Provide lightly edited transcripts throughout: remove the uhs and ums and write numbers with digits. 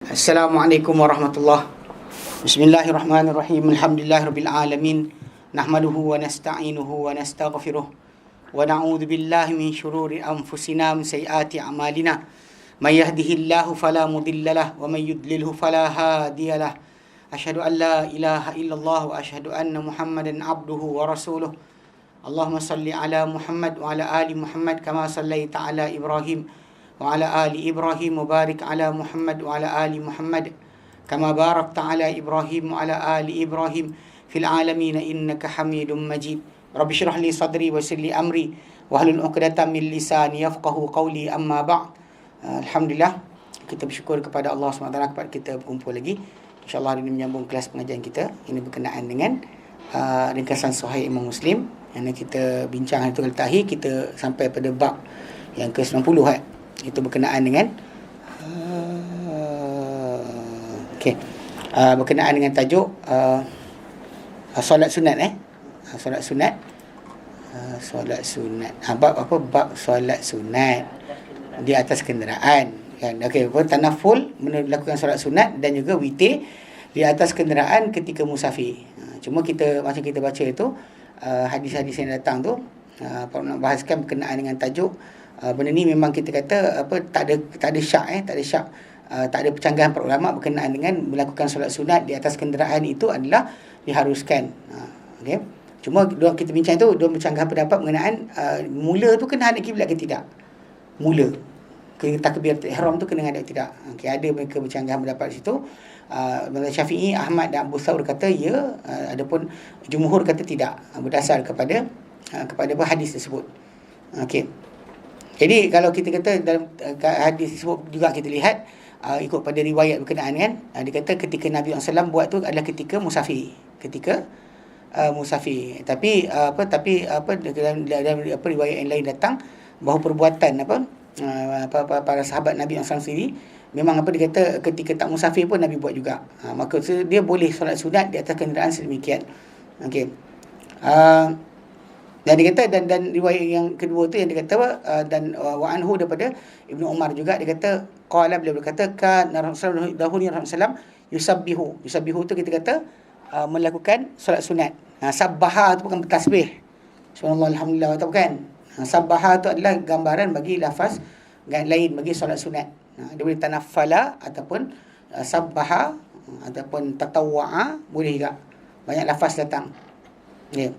Assalamualaikum warahmatullahi. Bismillahirrahmanirrahim. Alhamdulillahirabbil alamin. Nahmaduhu wa nasta'inuhu wa nastaghfiruh. Wa na'udzu billahi min shururi anfusina wa sayyiati a'malina. May yahdihillahu fala mudhillalah wa may yudlilhu fala hadiyalah. Asyhadu an la ilaha illallah wa asyhadu anna Muhammadan abduhu wa rasuluh. Allahumma salli ala Muhammad wa ala ali Muhammad kama sallaita ala Ibrahim wa ala ali Ibrahim wa barik ala Muhammad wa ala ali Muhammad kama barakta ala Ibrahim wa ala ali Ibrahim fil alamin innaka Hamidum Majid. Rabbi shrah li sadri wa yassir li amri wahlul 'uqdatam min lisani yafqahu qawli. Amma ba'd. Alhamdulillah, kita bersyukur kepada Allah SWT kepada kita berkumpul lagi. InsyaAllah hari ini menyambung kelas pengajian kita. Ini berkenaan dengan ringkasan Sahih Imam Muslim yang kita bincang hari terakhir. Kita sampai pada bab yang ke-90 itu berkenaan dengan berkenaan dengan tajuk solat sunat solat sunat solat sunat. Bab apa? Bab solat sunat di atas kenderaan kan. Tanaful melakukan solat sunat dan juga witir di atas kenderaan ketika musafir. Cuma kita macam kita baca itu hadis-hadis yang datang tu nak bahaskan berkenaan dengan tajuk benda ni memang kita kata tak ada syak tak ada percanggahan para ulama berkenaan dengan melakukan solat sunat di atas kenderaan itu adalah diharuskan. Okey. Cuma kita bincang tu bercanggah pendapat mengenaan mula tu kena hadap kiblat ke tidak. Mula takbiratul ihram tu kena hadap tidak. Okey, ada mereka bercanggah pendapat di situ. Mazhab Syafi'i, Ahmad dan Abu Thawr kata ya, adapun jumhur kata tidak, berdasar kepada hadis tersebut. Okey. Jadi kalau kita kata dalam hadis tersebut juga kita lihat ikut pada riwayat berkenaan kan, dia kata ketika Nabi SAW buat tu adalah ketika musafir. Musafir. Tapi dalam riwayat yang lain datang bahawa perbuatan para sahabat Nabi SAW sendiri memang dia kata ketika tak musafir pun Nabi buat juga. Maka dia boleh solat sunat di atas kenderaan sedemikian. Okey. Dan dia kata dan riwayat yang kedua tu yang dia kata dan wa anhu daripada Ibnu Umar juga, dia kata qala, beliau berkata kana Rasulullah sallallahu yusabbihu tu kita kata melakukan solat sunat. Sabbaha tu bukan bertasbih. Subhanallah alhamdulillah atau bukan. Sabbaha tu adalah gambaran bagi lafaz lain bagi solat sunat. Dia boleh tanaffala ataupun sabbaha ataupun tatawwa'a, boleh juga. Banyak lafaz datang. Ya.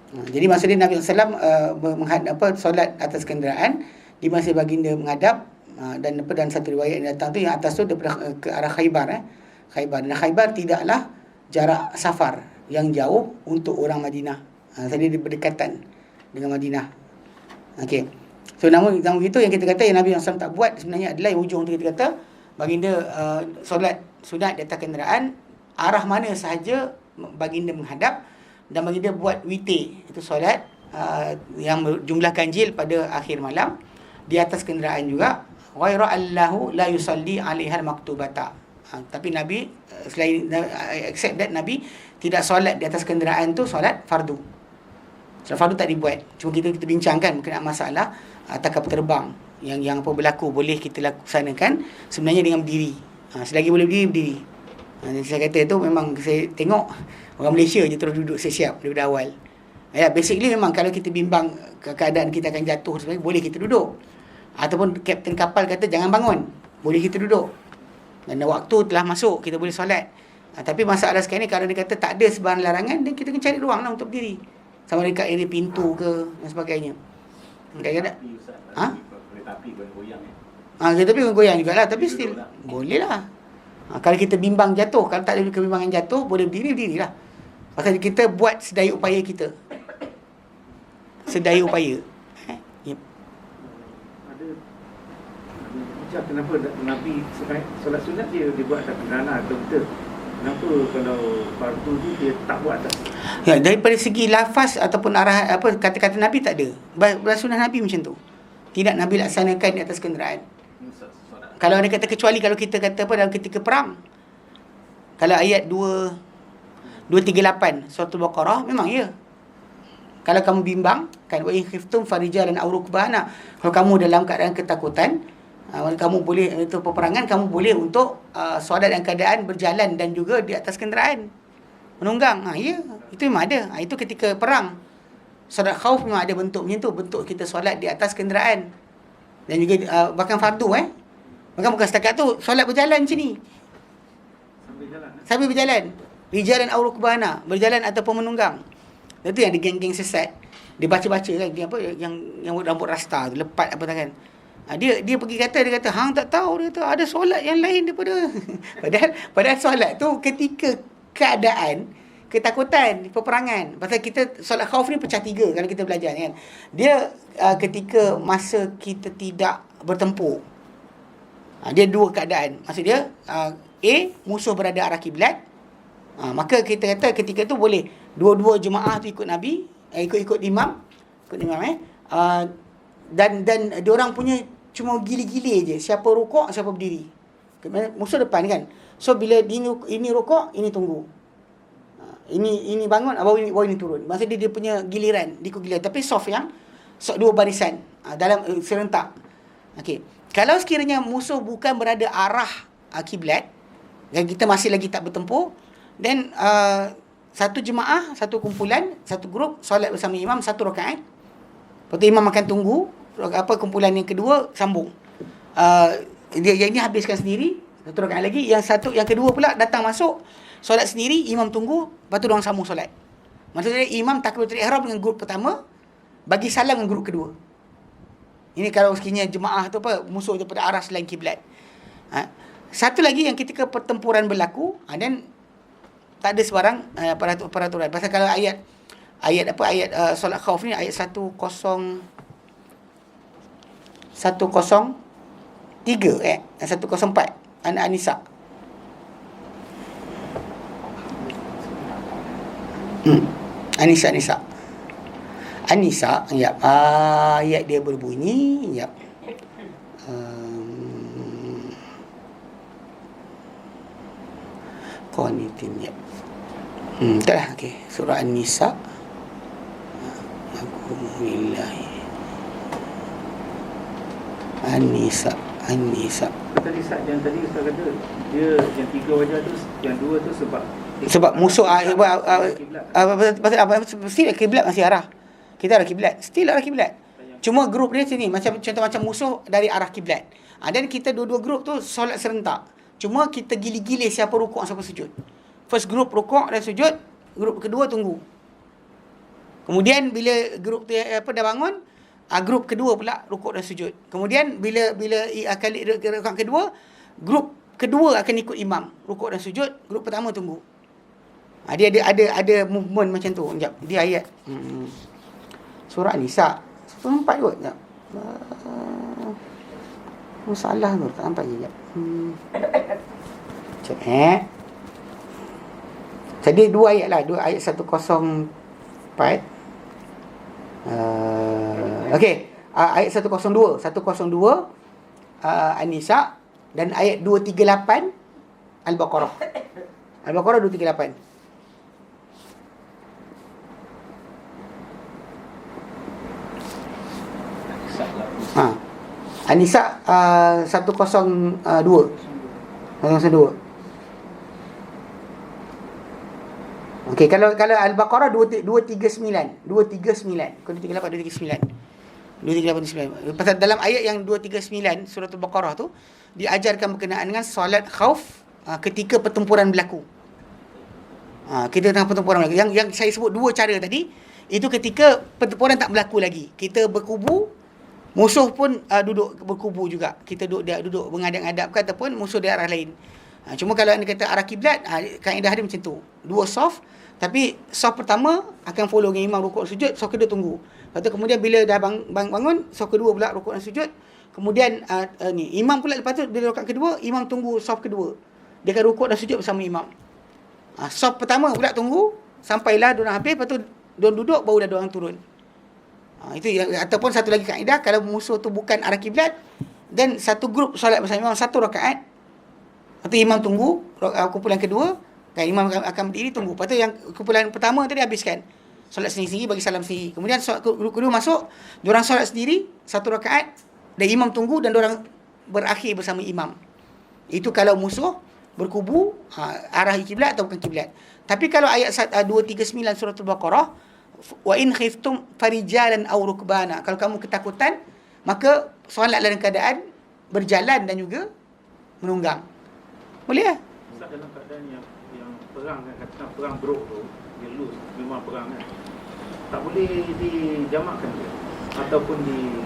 Jadi maksudnya Nabi SAW menghadap solat atas kenderaan di masa baginda menghadap dan satu riwayat yang datang tu yang atas tu daripada ke arah Khaybar. Dan Khaybar tidaklah jarak safar yang jauh untuk orang Madinah. Jadi dia berdekatan dengan Madinah. Okey. So namun itu yang kita kata yang Nabi SAW tak buat sebenarnya adalah yang ujung tu kita kata baginda solat sunat di atas kenderaan arah mana sahaja baginda menghadap, dan baginda buat witir, itu solat yang jumlah ganjil pada akhir malam di atas kenderaan juga. Ghaira allahu la yusalli 'alaiha maktubata. Tapi Nabi selain except that Nabi tidak solat di atas kenderaan tu solat fardu. Solat fardu tak dibuat. Cuma kita bincangkan berkenaan masalah takab terbang yang apa berlaku boleh kita laksanakan sebenarnya dengan berdiri. Selagi boleh berdiri. Saya kata itu memang saya tengok orang Malaysia je terus duduk siap daripada awal. Ya, basically memang kalau kita bimbang keadaan kita akan jatuh sebenarnya boleh kita duduk. Ataupun kapten kapal kata jangan bangun, boleh kita duduk. Dan waktu telah masuk, kita boleh solat. Tapi masalah sekarang ni kalau dia kata tak ada sebarang larangan, dan kita kena cari ruang lah untuk berdiri. Sama dekat area pintu ke dan sebagainya. Kadang-kadang kereta api goyang. Kereta api goyang jugalah, tapi still boleh lah. Kalau kita bimbang jatuh, kalau tak ada kebimbangan jatuh, boleh berdirilah. Pasal kita buat sedaya upaya kita. Sedaya upaya. Yep. Ada macam kenapa Nabi solat sunat dia buat atas kenderaan atau betul? Kenapa kalau fardu tu dia tak buat atas? Ya, daripada segi lafaz ataupun arah kata-kata Nabi tak ada. Sunnah Nabi macam tu. Tidak Nabi laksanakan di atas kenderaan. Kalau ada kata kecuali kalau kita kata dalam ketika perang. Kalau ayat 238 surah Al-Baqarah memang ya. Kalau kamu bimbang kan wa in khiftum farijalan aw rukbana, kalau kamu dalam keadaan ketakutan Kamu boleh, itu peperangan, kamu boleh untuk solat dalam keadaan berjalan dan juga di atas kenderaan menunggang. Ya, itu memang ada. Itu ketika perang. Solat khauf memang ada bentuk macam tu, bentuk kita solat di atas kenderaan. Dan juga bahkan fardu Bahkan bukan setakat tu, solat berjalan macam ni. Sambil berjalan. Rijalan aw rukbana, berjalan ataupun menunggang. Itu yang ada geng-geng sesat. Dia baca-baca kan, dia apa yang rambut rasta tu, lepat apa tangan. Dia pergi dia kata hang tak tahu, dia kata ada solat yang lain daripada padahal solat tu ketika keadaan ketakutan, peperangan. Pasal kita solat khauf ni pecah 3 kalau kita belajar kan. Dia ketika masa kita tidak bertempur. Dia 2 keadaan. Maksud dia A, musuh berada arah kiblat. Maka kita kata ketika tu boleh dua-dua jemaah tu ikut Nabi, ikut imam, dan diorang punya cuma gili-gili je, siapa rukuk, siapa berdiri. Musuh depan kan. So bila ini rukuk, ini tunggu. Ini bangun, baru ini turun. Maksud dia punya giliran, ikut giliran. Tapi soft yang 2 barisan dalam serentak. Okey. Kalau sekiranya musuh bukan berada arah kiblat dan kita masih lagi tak bertempur, then satu jemaah, satu kumpulan, satu grup solat bersama imam 1 rakaat. Lepas tu imam akan tunggu kumpulan yang kedua sambung. Yang ini habiskan sendiri 1 rakaat lagi, yang kedua pula datang masuk solat sendiri, imam tunggu, lepas tu diorang sambung solat. Maksudnya imam takbiratul ihram dengan grup pertama, bagi salam dengan grup kedua. Ini kalau sekiranya jemaah tu musuh daripada arah selain kiblat. Satu lagi yang ketika pertempuran berlaku, dan tak ada sebarang peraturan. Pasal kalau ayat solat khauf ni ayat 103 104 An-Nisa. An-Nisa. Ya. Ayat dia berbunyi, ya. Qanitin, ya. Taklah, okey. Surah An-Nisa. Alhamdulillah. An-Nisa. Tadi yang tadi Ustaz kata dia yang 3 wajah tu, yang 2 tu sebab musuh mesti kiblat masih arah. Kita arah kiblat, still arah kiblat. Cuma grup dia sini macam musuh dari arah kiblat. Dan kita dua-dua grup tu solat serentak. Cuma kita gili-gili siapa rukuk siapa sujud. First group rukuk dan sujud, grup kedua tunggu. Kemudian bila grup tu dah bangun, grup kedua pula rukuk dan sujud. Kemudian bila akan rakaat kedua, grup kedua akan ikut imam rukuk dan sujud, grup pertama tunggu. Dia ada movement macam tu. Sekejap, dia ayat surah Nisa 104 kot. Sekejap. Salah tu, tak nampak je. Sekejap. Jadi 2 ayat lah, 2 ayat 104. Okey, ayat 102 An-Nisa dan ayat 238 Al-Baqarah. Al-Baqarah 238. An-Nisa 102. Okey, kalau Al-Baqarah 239. 238. Pasal dalam ayat yang 239 surah Al-Baqarah tu diajarkan berkenaan dengan solat khauf ketika pertempuran berlaku. Kita tengah pertempuran berlaku. Yang saya sebut 2 cara tadi, itu ketika pertempuran tak berlaku lagi. Kita berkubu, musuh pun duduk berkubu juga. Kita duduk menghadap-hadapkan ataupun musuh di arah lain. Cuma kalau anda kata arah kiblat, kaedah dia macam tu. 2 soft, tapi soft pertama akan follow dengan imam rukuk sujud, soft kedua tunggu. Lepas tu kemudian bila dah bangun, soft kedua pula rukuk dan sujud. Kemudian imam pula lepas tu bila rakaat kedua, imam tunggu soft kedua. Dia akan rukuk dan sujud bersama imam. Soft pertama pula tunggu sampailah diorang habis, lepas tu diorang duduk baru dah diorang turun. Itu ataupun satu lagi kaedah, kalau musuh tu bukan arah kiblat dan satu grup solat bersama imam 1 rakaat. Lepas tu imam tunggu kumpulan kedua, kan imam akan berdiri tunggu. Lepas tu yang kumpulan pertama tadi habiskan solat sendiri-sendiri, bagi salam sendiri. Kemudian grup kedua masuk, diorang solat sendiri 1 rakaat dan imam tunggu dan diorang berakhir bersama imam. Itu kalau musuh berkubu arah kiblat atau bukan kiblat. Tapi kalau ayat 239 surah Al-Baqarah, wa in khiftum farijalan aw rukbana, kalau kamu ketakutan maka solatlah dalam keadaan berjalan dan juga menunggang. Boleh lah. Ustaz, dalam keadaan yang perang kan, katakan perang beruk tu, dia lose, memang perang kan, tak boleh dijamakkan dia ataupun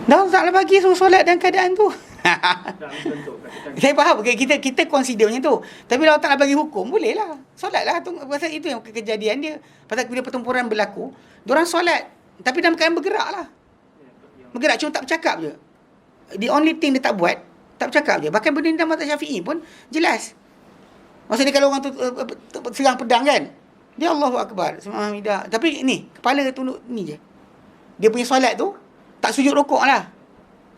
dah taklah bagi suruh solat dalam keadaan tu. dalam bentuk katakan Saya faham, kita consider macam tu. Tapi kalau tak nak bagi hukum, boleh lah. Solat lah. Pasal itu yang kejadian dia. Pasal bila pertempuran berlaku, diorang solat. Tapi dalam keadaan bergerak lah. Bergerak, cuma tak bercakap je. The only thing dia tak buat, tak bercakap je. Bahkan benda ni dalam mazhab Syafi'i pun jelas. Maksudnya kalau orang tu serang pedang kan, dia Allahu Akbar, Subhanallah. Tapi ni, kepala tunduk ni je. Dia punya solat tu, tak sujud rukuk lah.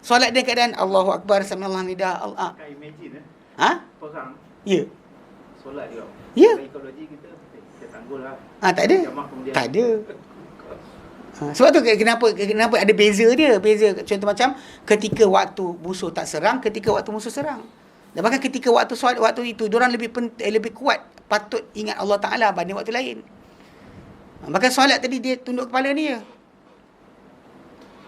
Solat dia keadaan Allahu Akbar, Subhanallah, Allah. kan imagine Ha? perang Ya. solat dia. Ya. Psikologi kita tanggul lah. Tak ada. Jamak kemudian. Tak ada. Sebab tu kenapa ada beza dia. Beza contoh macam ketika waktu musuh tak serang, ketika waktu musuh serang. Dan bahkan ketika waktu solat waktu itu diorang lebih kuat patut ingat Allah Taala berbanding waktu lain. Bahkan solat tadi dia tunduk kepala ni je.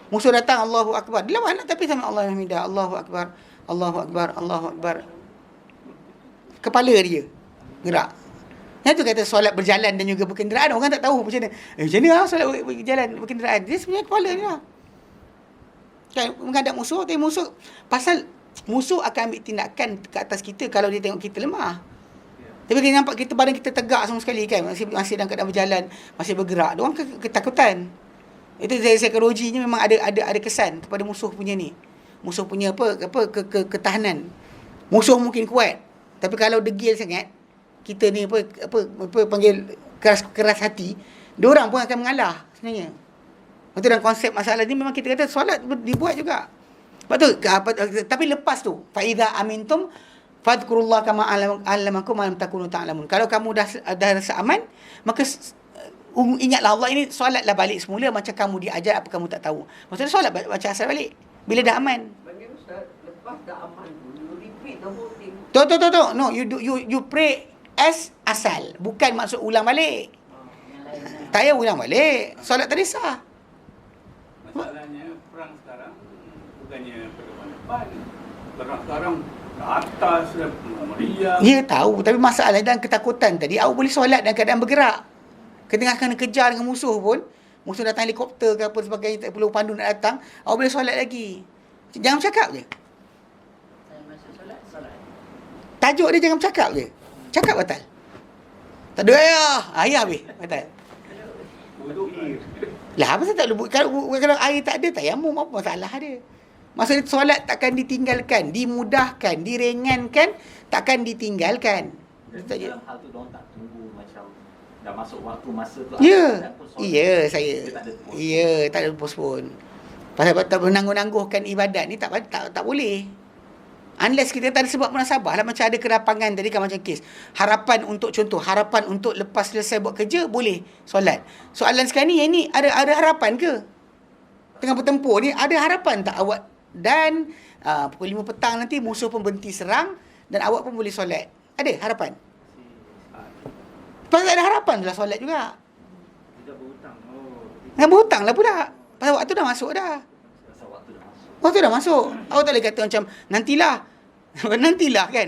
Musuh datang Allahu Akbar. Dia lawan tapi sama Allah Hamidah, Allahu Akbar, Allahu Akbar, Allahu Akbar. Kepala dia gerak. Yang tu kata solat berjalan dan juga berkenderaan. Orang tak tahu macam mana. Macam mana solat berjalan berkenderaan? Dia sebenarnya kepala ni lah. Kan menghadap musuh, tapi pasal musuh akan ambil tindakan ke atas kita kalau dia tengok kita lemah. Tapi dia nampak badan kita tegak semua sekali kan, masih dalam keadaan berjalan, masih bergerak. Dia orang ketakutan. Itu dari psikologinya memang ada kesan kepada musuh punya ni. Musuh punya ketahanan. Musuh mungkin kuat, tapi kalau degil sangat, kita ni panggil keras hati, dia orang pun akan mengalah sebenarnya. Itu dalam konsep masalah ni memang kita kata solat dibuat juga. Sebab tu tapi lepas tu fa iza amintum fadhkurullah kama allamakum ma lam takunu ta'lamun. Kalau kamu dah rasa aman, maka ingatlah Allah ini, solatlah balik semula macam kamu diajar apa kamu tak tahu. Maksudnya solat macam asal balik bila dah aman. Bagi Ustaz, lepas dah aman tu, you repeat the whole thing. No, you pray as asal, bukan maksud ulang balik. Yang lain. Tak payah ulang balik. Solat tadi sah. Masalahnya perang sekarang bukannya ke depan. Perang sekarang ke atas, meriah. Ya tahu, tapi masalah dan ketakutan tadi, awak boleh solat dalam keadaan bergerak. Ketika kena kejar dengan musuh pun, musuh datang helikopter ke apa sebagainya, tak perlu pandu nak datang, awak boleh solat lagi. Jangan bercakap je. Masa solat. Tajuk dia jangan bercakap je. Cakap batal. Tak ada ayah habis. Batal. Wuduk Lah apa tak lubuk? Kalau air tak ada, tayamum, apa masalah dia? Maksudnya solat takkan ditinggalkan, dimudahkan, diringankan, takkan ditinggalkan. Dalam hal tu diorang tak tunggu macam dah masuk waktu masa tu. Ya. Dia Saya. tak ada postpone. Ya, tak ada postpone. Pasal tak menangguh-nangguhkan ibadat ni tak boleh. Unless kita tak ada sebab munasabah lah, macam ada kerapangan tadi kan, macam kes harapan untuk lepas selesai buat kerja boleh solat. Soalan sekarang ni, yang ni ada harapan ke? Tengah bertempur ni ada harapan tak awak? Dan pukul 5 petang nanti musuh pun berhenti serang dan awak pun boleh solat. Ada harapan? Pasal tak ada harapan tu lah solat juga. Tidak berhutang. Dengan berhutang lah pula. Pasal waktu dah masuk dah. Pasal waktu dah masuk. Waktu dah masuk. Awak tak boleh kata macam nantilah. Nantilah kan.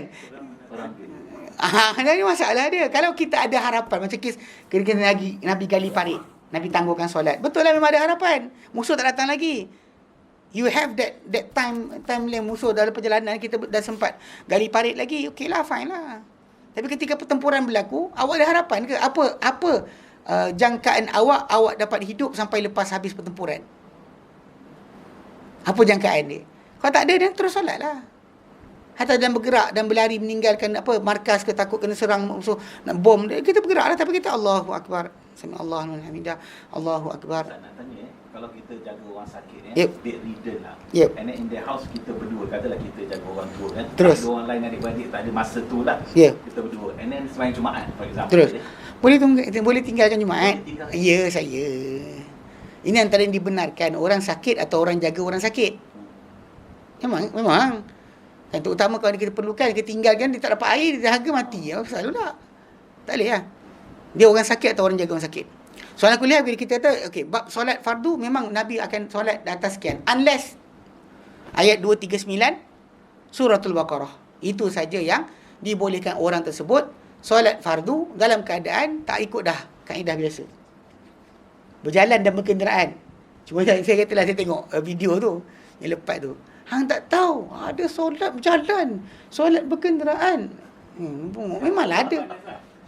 Orang Ini masalah dia. Kalau kita ada harapan, macam kes kena Nabi gali parit, Nabi tangguhkan solat. Betul lah memang ada harapan. Musuh tak datang lagi. You have that time musuh dalam perjalanan kita dah sempat gali parit lagi. Okey lah, fine lah. Tapi ketika pertempuran berlaku, awak ada harapan ke? Apa jangkaan awak dapat hidup sampai lepas habis pertempuran? Apa jangkaan dia? Kalau tak ada, dan terus solat lah. Hatta dalam bergerak dan berlari meninggalkan markas ke, takut kena serang musuh, nak bom, kita bergerak lah. Tapi kita Allahu Akbar, Sami Allahu liman hamidah, Allahu Akbar. Ustaz nak tanya kalau kita jaga orang sakit Yep. bedridden lah. Yep. And then in the house kita berdua, katalah kita jaga orang tua kan. Terus. Tak ada orang lain adik-beradik, tak ada masa tu lah. Ya. Kita berdua. And then sembahyang Jumaat for example. Terus. Ya. Boleh tinggalkan Jumaat? Boleh tinggalkan. Ya, saya. Ini antara yang dibenarkan, orang sakit atau orang jaga orang sakit. Memang. Kan terutama kalau kita perlukan, kita tinggalkan, dia tak dapat air, dia dahaga mati. Apa pasal pula? Tak boleh lah. Dia orang sakit atau orang jaga orang sakit. Soalan kuliah bila kita kata, okey, bab solat fardu memang Nabi akan solat di atas sekian. Unless ayat 239 Suratul Baqarah. Itu saja yang dibolehkan orang tersebut solat fardu dalam keadaan tak ikut dah kaedah biasa. Berjalan dan berkenderaan. Cuma saya katalah saya tengok video tu yang lepas tu. Hang tak tahu ada solat berjalan, solat berkenderaan. Memanglah ada.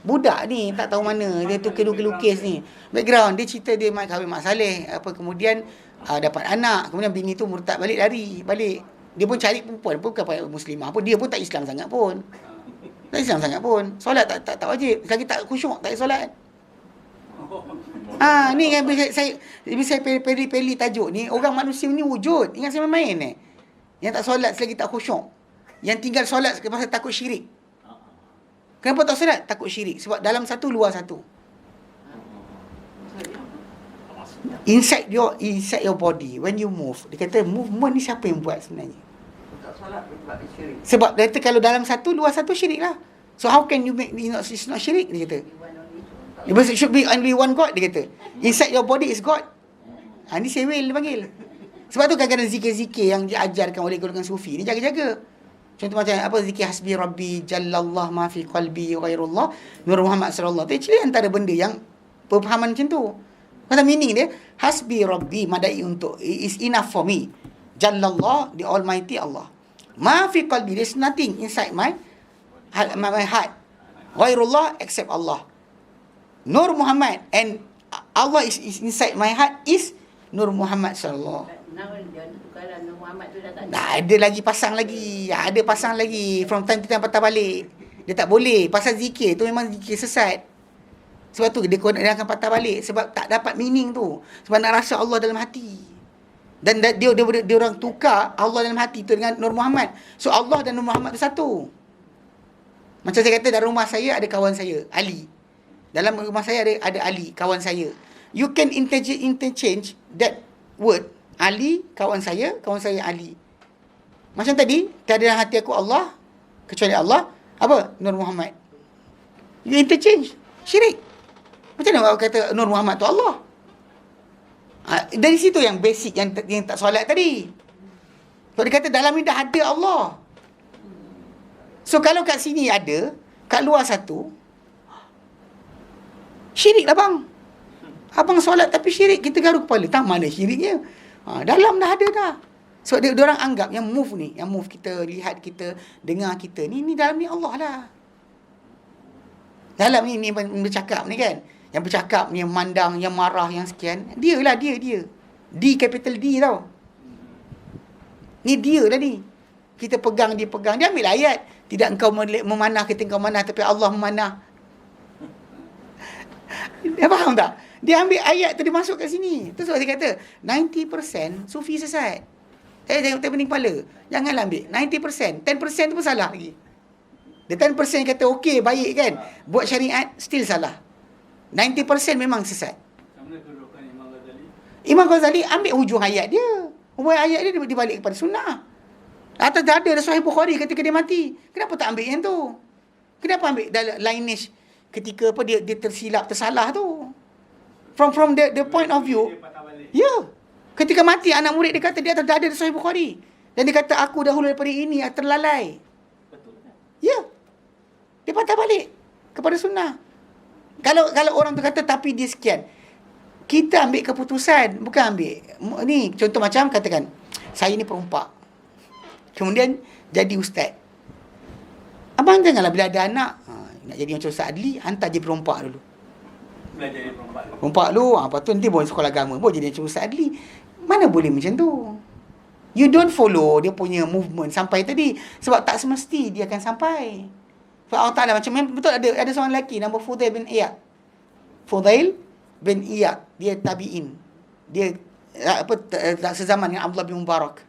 Budak ni tak tahu mana dia tu lukis ni. Background dia cerita dia kahwin Mak Saleh, kemudian dapat anak, kemudian bini tu murtad balik, lari balik. Dia pun cari perempuan pun bukan muslimah pun, dia pun tak Islam sangat pun. Tak Islam sangat pun. Solat tak wajib. Lagi tak khusyuk, tak solat. Ni kan bila saya peli tajuk ni, orang manusia ni wujud. Ingat saya main yang tak solat selagi tak khusyuk. Yang tinggal solat pasal takut syirik. Kenapa tak solat? Takut syirik. Sebab dalam satu, luar satu. Inside your body, when you move. Dia kata movement ni siapa yang buat sebenarnya? Tak solat sebab syirik. Sebab dia kata kalau dalam satu, luar satu syirik lah. So how can you make it's not syirik? Dia kata. It should be only one God, dia kata. Inside your body is God. Ni sewel dia panggil. Sebab tu kadang-kadang zikir-zikir yang diajarkan oleh golongan sufi ni jaga-jaga. Contoh macam apa, zikir hasbi rabbi jallallah ma fi qalbi ghairullah Nur Muhammad sallallahu alaihi wasallam. Actually antara benda yang pemahaman macam tu. Kata meaning dia hasbi rabbi, madai untuk is enough for me. Jallallah, the almighty Allah. Ma fi qalbi, there's nothing inside my heart. Ghairullah except Allah. Nur Muhammad, and Allah is inside my heart is Nur Muhammad sallallahu. Nur Muhammad tu dah tak Ada lagi pasang lagi. Ada pasang lagi. From time to time patah balik. Dia tak boleh. Pasal zikir tu memang zikir sesat. Sebab tu dia akan patah balik. Sebab tak dapat meaning tu. Sebab nak rasa Allah dalam hati. Dan dia orang tukar Allah dalam hati tu dengan Nur Muhammad. So Allah dan Nur Muhammad tu satu. Macam saya kata, dalam rumah saya ada kawan saya, Ali. Dalam rumah saya ada Ali, kawan saya. You can interchange that word. Ali, kawan saya Ali. Macam tadi, tiada dalam hati aku Allah, kecuali Allah, apa? Nur Muhammad. You interchange. Syirik. Macam mana awak kata Nur Muhammad tu Allah? Dari situ yang basic, yang tak solat tadi. So dia kata dalam ni dah ada Allah. So kalau kat sini ada, kat luar satu, syirik lah bang. Abang solat tapi syirik, kita garu kepala. Tak, mana syiriknya? Dalam dah ada dah. So dia orang anggap yang move ni, yang move kita, lihat kita, dengar kita ni dalam ni Allah lah. Dalam ni bercakap ni kan, yang bercakap ni, yang mandang, yang marah, yang sekian, dia lah, dia D, capital D tau. Ni dia lah ni. Kita pegang, dia pegang. Dia ambil ayat, tidak engkau memanah, kita engkau manah, tapi Allah memanah. Dia faham tak? Dia ambil ayat tu, dia masuk kat sini. Tu sebab saya kata 90% sufi sesat. Saya tengok pening kepala. Janganlah ambil 90%. 10% tu pun salah lagi. The 10% kata okey, baik kan, buat syariat, still salah. 90% memang sesat. Sama kedudukan Imam Ghazali. Imam Ghazali ambil hujung ayat dia. Hujung ayat dia dibalik kepada sunnah. Atas dah ada Sahih Bukhari ketika dia mati. Kenapa tak ambil yang tu? Kenapa ambil dalam lineage ketika apa dia tersilap, tersalah tu? From the point of view, ya. Ketika mati anak murid dia kata dia dah ada Sahih Bukhari. Dan dia kata aku dahulu daripada ini terlalai. Betul. Ya. Dia patah balik kepada sunnah. Kalau orang tu kata tapi dia sekian. Kita ambil keputusan, bukan ambil. Ni contoh macam katakan, saya ni perompak. Kemudian jadi ustaz. Abang janganlah bila ada anak, nak jadi macam Ustaz Adli, hantar je perompak dulu. Belajar jadi perempat. Perompak dulu, lepas tu nanti boleh sekolah agama, boleh jadi macam Ustaz Adli. Mana boleh macam tu? You don't follow dia punya movement sampai tadi. Sebab tak semesti dia akan sampai. Sebab Allah Ta'ala macam, betul ada seorang lelaki nama Fudail bin Iyad. Fudail bin Iyad, dia tabi'in. Dia sezaman dengan Abdullah bin Mubarak.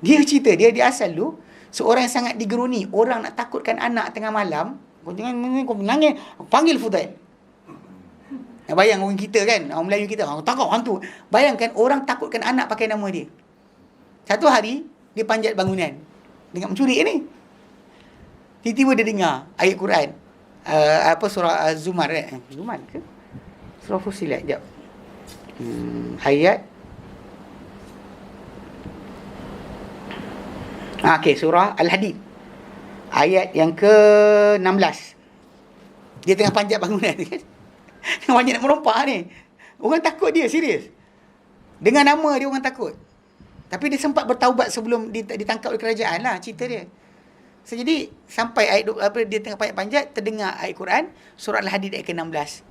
Dia cerita, dia asal dulu seorang yang sangat digeruni. Orang nak takutkan anak tengah malam, kau menangis, panggil Fudail. Bayang orang kita kan, orang Melayu kita, takut hantu. Bayangkan orang takutkan anak pakai nama dia. Satu hari, dia panjat bangunan. Dengar mencuri ni. Tiba-tiba dia dengar ayat Quran. Surah Zumar Zumar ke? Surah Fussilat, sekejap. Ayat okey, surah Al-Hadid. Ayat yang ke-16. Dia tengah panjat bangunan kan. Tengah banyak nak merompak ni. Orang takut dia, serius. Dengan nama dia orang takut. Tapi dia sempat bertaubat sebelum ditangkap oleh kerajaan lah, cerita dia. So, jadi sampai ayat dia tengah panjat, terdengar ayat Quran, surah Al-Hadid ayat ke-16.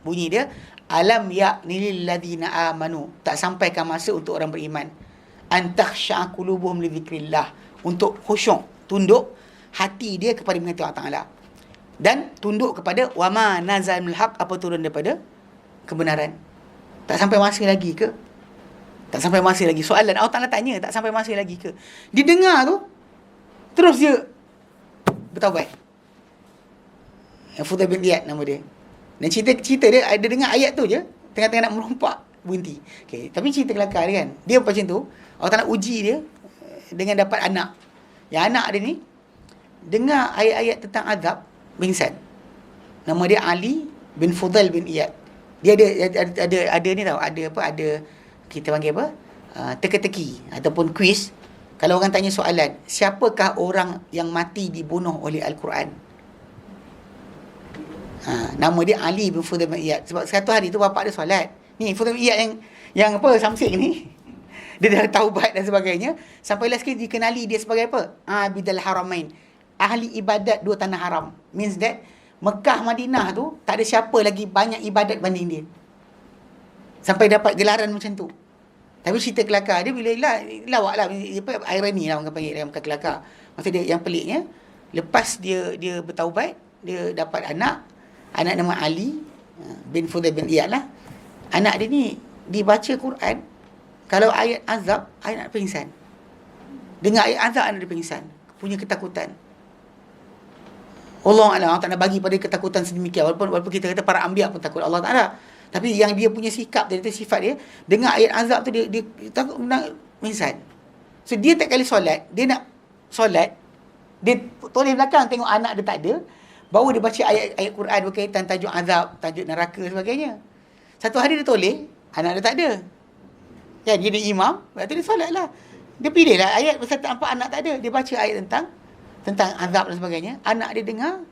Bunyi dia, alam ya'ni lil ladzina amanu. Tak sampaikan masa untuk orang beriman. An takhsha'a qulubuhum li dzikrillah. Untuk khusyuk, tunduk hati dia kepada mengenai Allah Ta'ala. Dan tunduk kepada wama nazal minal haq, apa turun daripada kebenaran. Tak sampai masa lagi ke? Tak sampai masa lagi. Soalan Allah Ta'ala tanya, tak sampai masa lagi ke? Dia dengar tu, terus dia bertaubat. Fudail bin Iyad nama dia. Dan cerita dia, dia dengar ayat tu je, tengah-tengah nak merompak, berhenti. Okay. Tapi cerita kelakar dia kan, dia macam tu, Allah Ta'ala uji dia dengan dapat anak. Yang anak dia ni dengar ayat-ayat tentang azab, pingsan. Nama dia Ali bin Fudail bin Iyad. Dia ada ni tau, ada kita panggil apa? Teka-teki ataupun quiz. Kalau orang tanya soalan, siapakah orang yang mati dibunuh oleh Al-Quran? Nama dia Ali bin Fudail bin Iyad. Sebab satu hari tu bapak dia solat. Ni Fudail bin Iyad yang apa, Samsing ni. Dia dah taubat dan sebagainya. Sampailah sekali dikenali dia sebagai apa? Abidal Haramain. Ahli ibadat dua tanah haram. Means that Mekah, Madinah tu tak ada siapa lagi banyak ibadat banding dia. Sampai dapat gelaran macam tu. Tapi cerita kelakar dia bila lawak lah. Irony lah orang panggil, bukan kelakar. Maksud dia yang peliknya, lepas dia bertaubat, dia dapat anak nama Ali bin Fudail bin Iyad lah. Anak dia ni dibaca Quran, kalau ayat azab, ayat nak pingsan. Dengar ayat azab, anak dia pingsan. Punya ketakutan. Allah Ta'ala bagi pada ketakutan sedemikian. Walaupun kita kata para anbiya pun takut Allah Ta'ala. Tapi yang dia punya sikap, dia sifat dia, dengar ayat azab tu, dia takut nak pingsan. So, dia tak kali solat, dia nak solat, dia toleh belakang tengok anak dia tak ada, baru dia baca ayat Quran berkaitan tajuk azab, tajuk neraka sebagainya. Satu hari dia toleh, anak dia tak ada. Ya, dia imam, lepas tu dia solat lah. Dia pilih lah ayat pasal tak nampak anak tak ada. Dia baca ayat tentang azab dan sebagainya. Anak dia dengar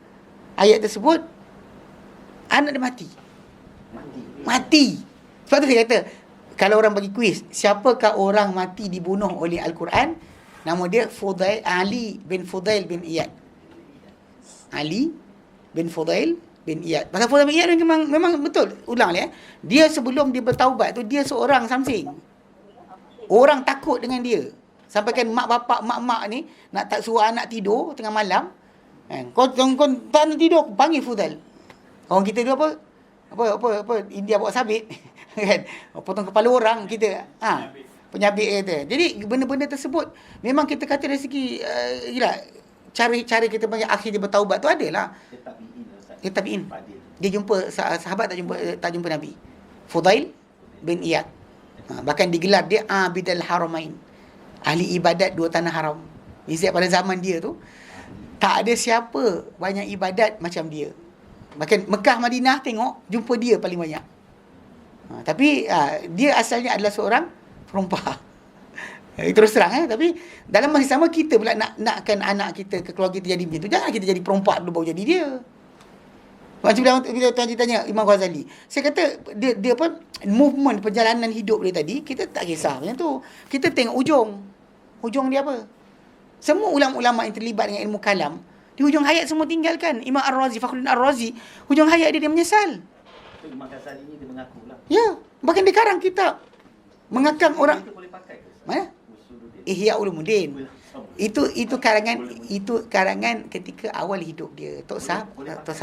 ayat tersebut, anak dia mati. Sebab tu saya kata, kalau orang bagi kuis, siapakah orang mati dibunuh oleh Al-Quran? Nama dia Ali bin Fudail bin Iyad. Ali bin Fudail bin Iyad. Pasal Fudail bin Iyad memang betul. Ulang lah. Dia sebelum dia bertaubat tu, dia seorang Samsing. Orang takut dengan dia. Sampaikan mak bapak, mak-mak ni nak tak suruh anak tidur tengah malam. Kan? Kau tak nak tidur, panggil Fudail. Orang kita tu apa India bawa sabit. Kan? Potong kepala orang kita. Penyabit kata. Jadi benda-benda tersebut memang kita kata dari segi cara kita panggil akhir dia bertaubat tu adalah. Dia tabi'in. Dia jumpa sahabat tak jumpa Nabi. Fudail bin Iyad. Bahkan digelar dia Abidal Haramain, ahli ibadat dua tanah haram. Misalnya pada zaman dia tu tak ada siapa banyak ibadat macam dia. Bahkan Mekah, Madinah tengok, jumpa dia paling banyak. Tapi dia asalnya adalah seorang perompak. Terus terang tapi dalam masa sama kita pula nakkan anak kita ke keluarga kita jadi macam tu. Jangan kita jadi perompak dulu baru jadi dia. Macam bila tuan tanya Imam Ghazali, saya kata dia apa, movement perjalanan hidup dia tadi, kita tak kisah macam tu. Kita tengok hujung dia apa. Semua ulama-ulama yang terlibat dengan ilmu kalam, di hujung hayat semua tinggalkan. Imam Ar-Razi, Fakhruddin Ar-Razi, hujung hayat dia menyesal. Imam Ghazali ni dia mengaku lah. Ya, bahkan dia karang kitab mengakang orang. Itu boleh pakai ke? Mana? Ihya Ulumuddin. Itu karangan ketika awal hidup dia. Tok Sah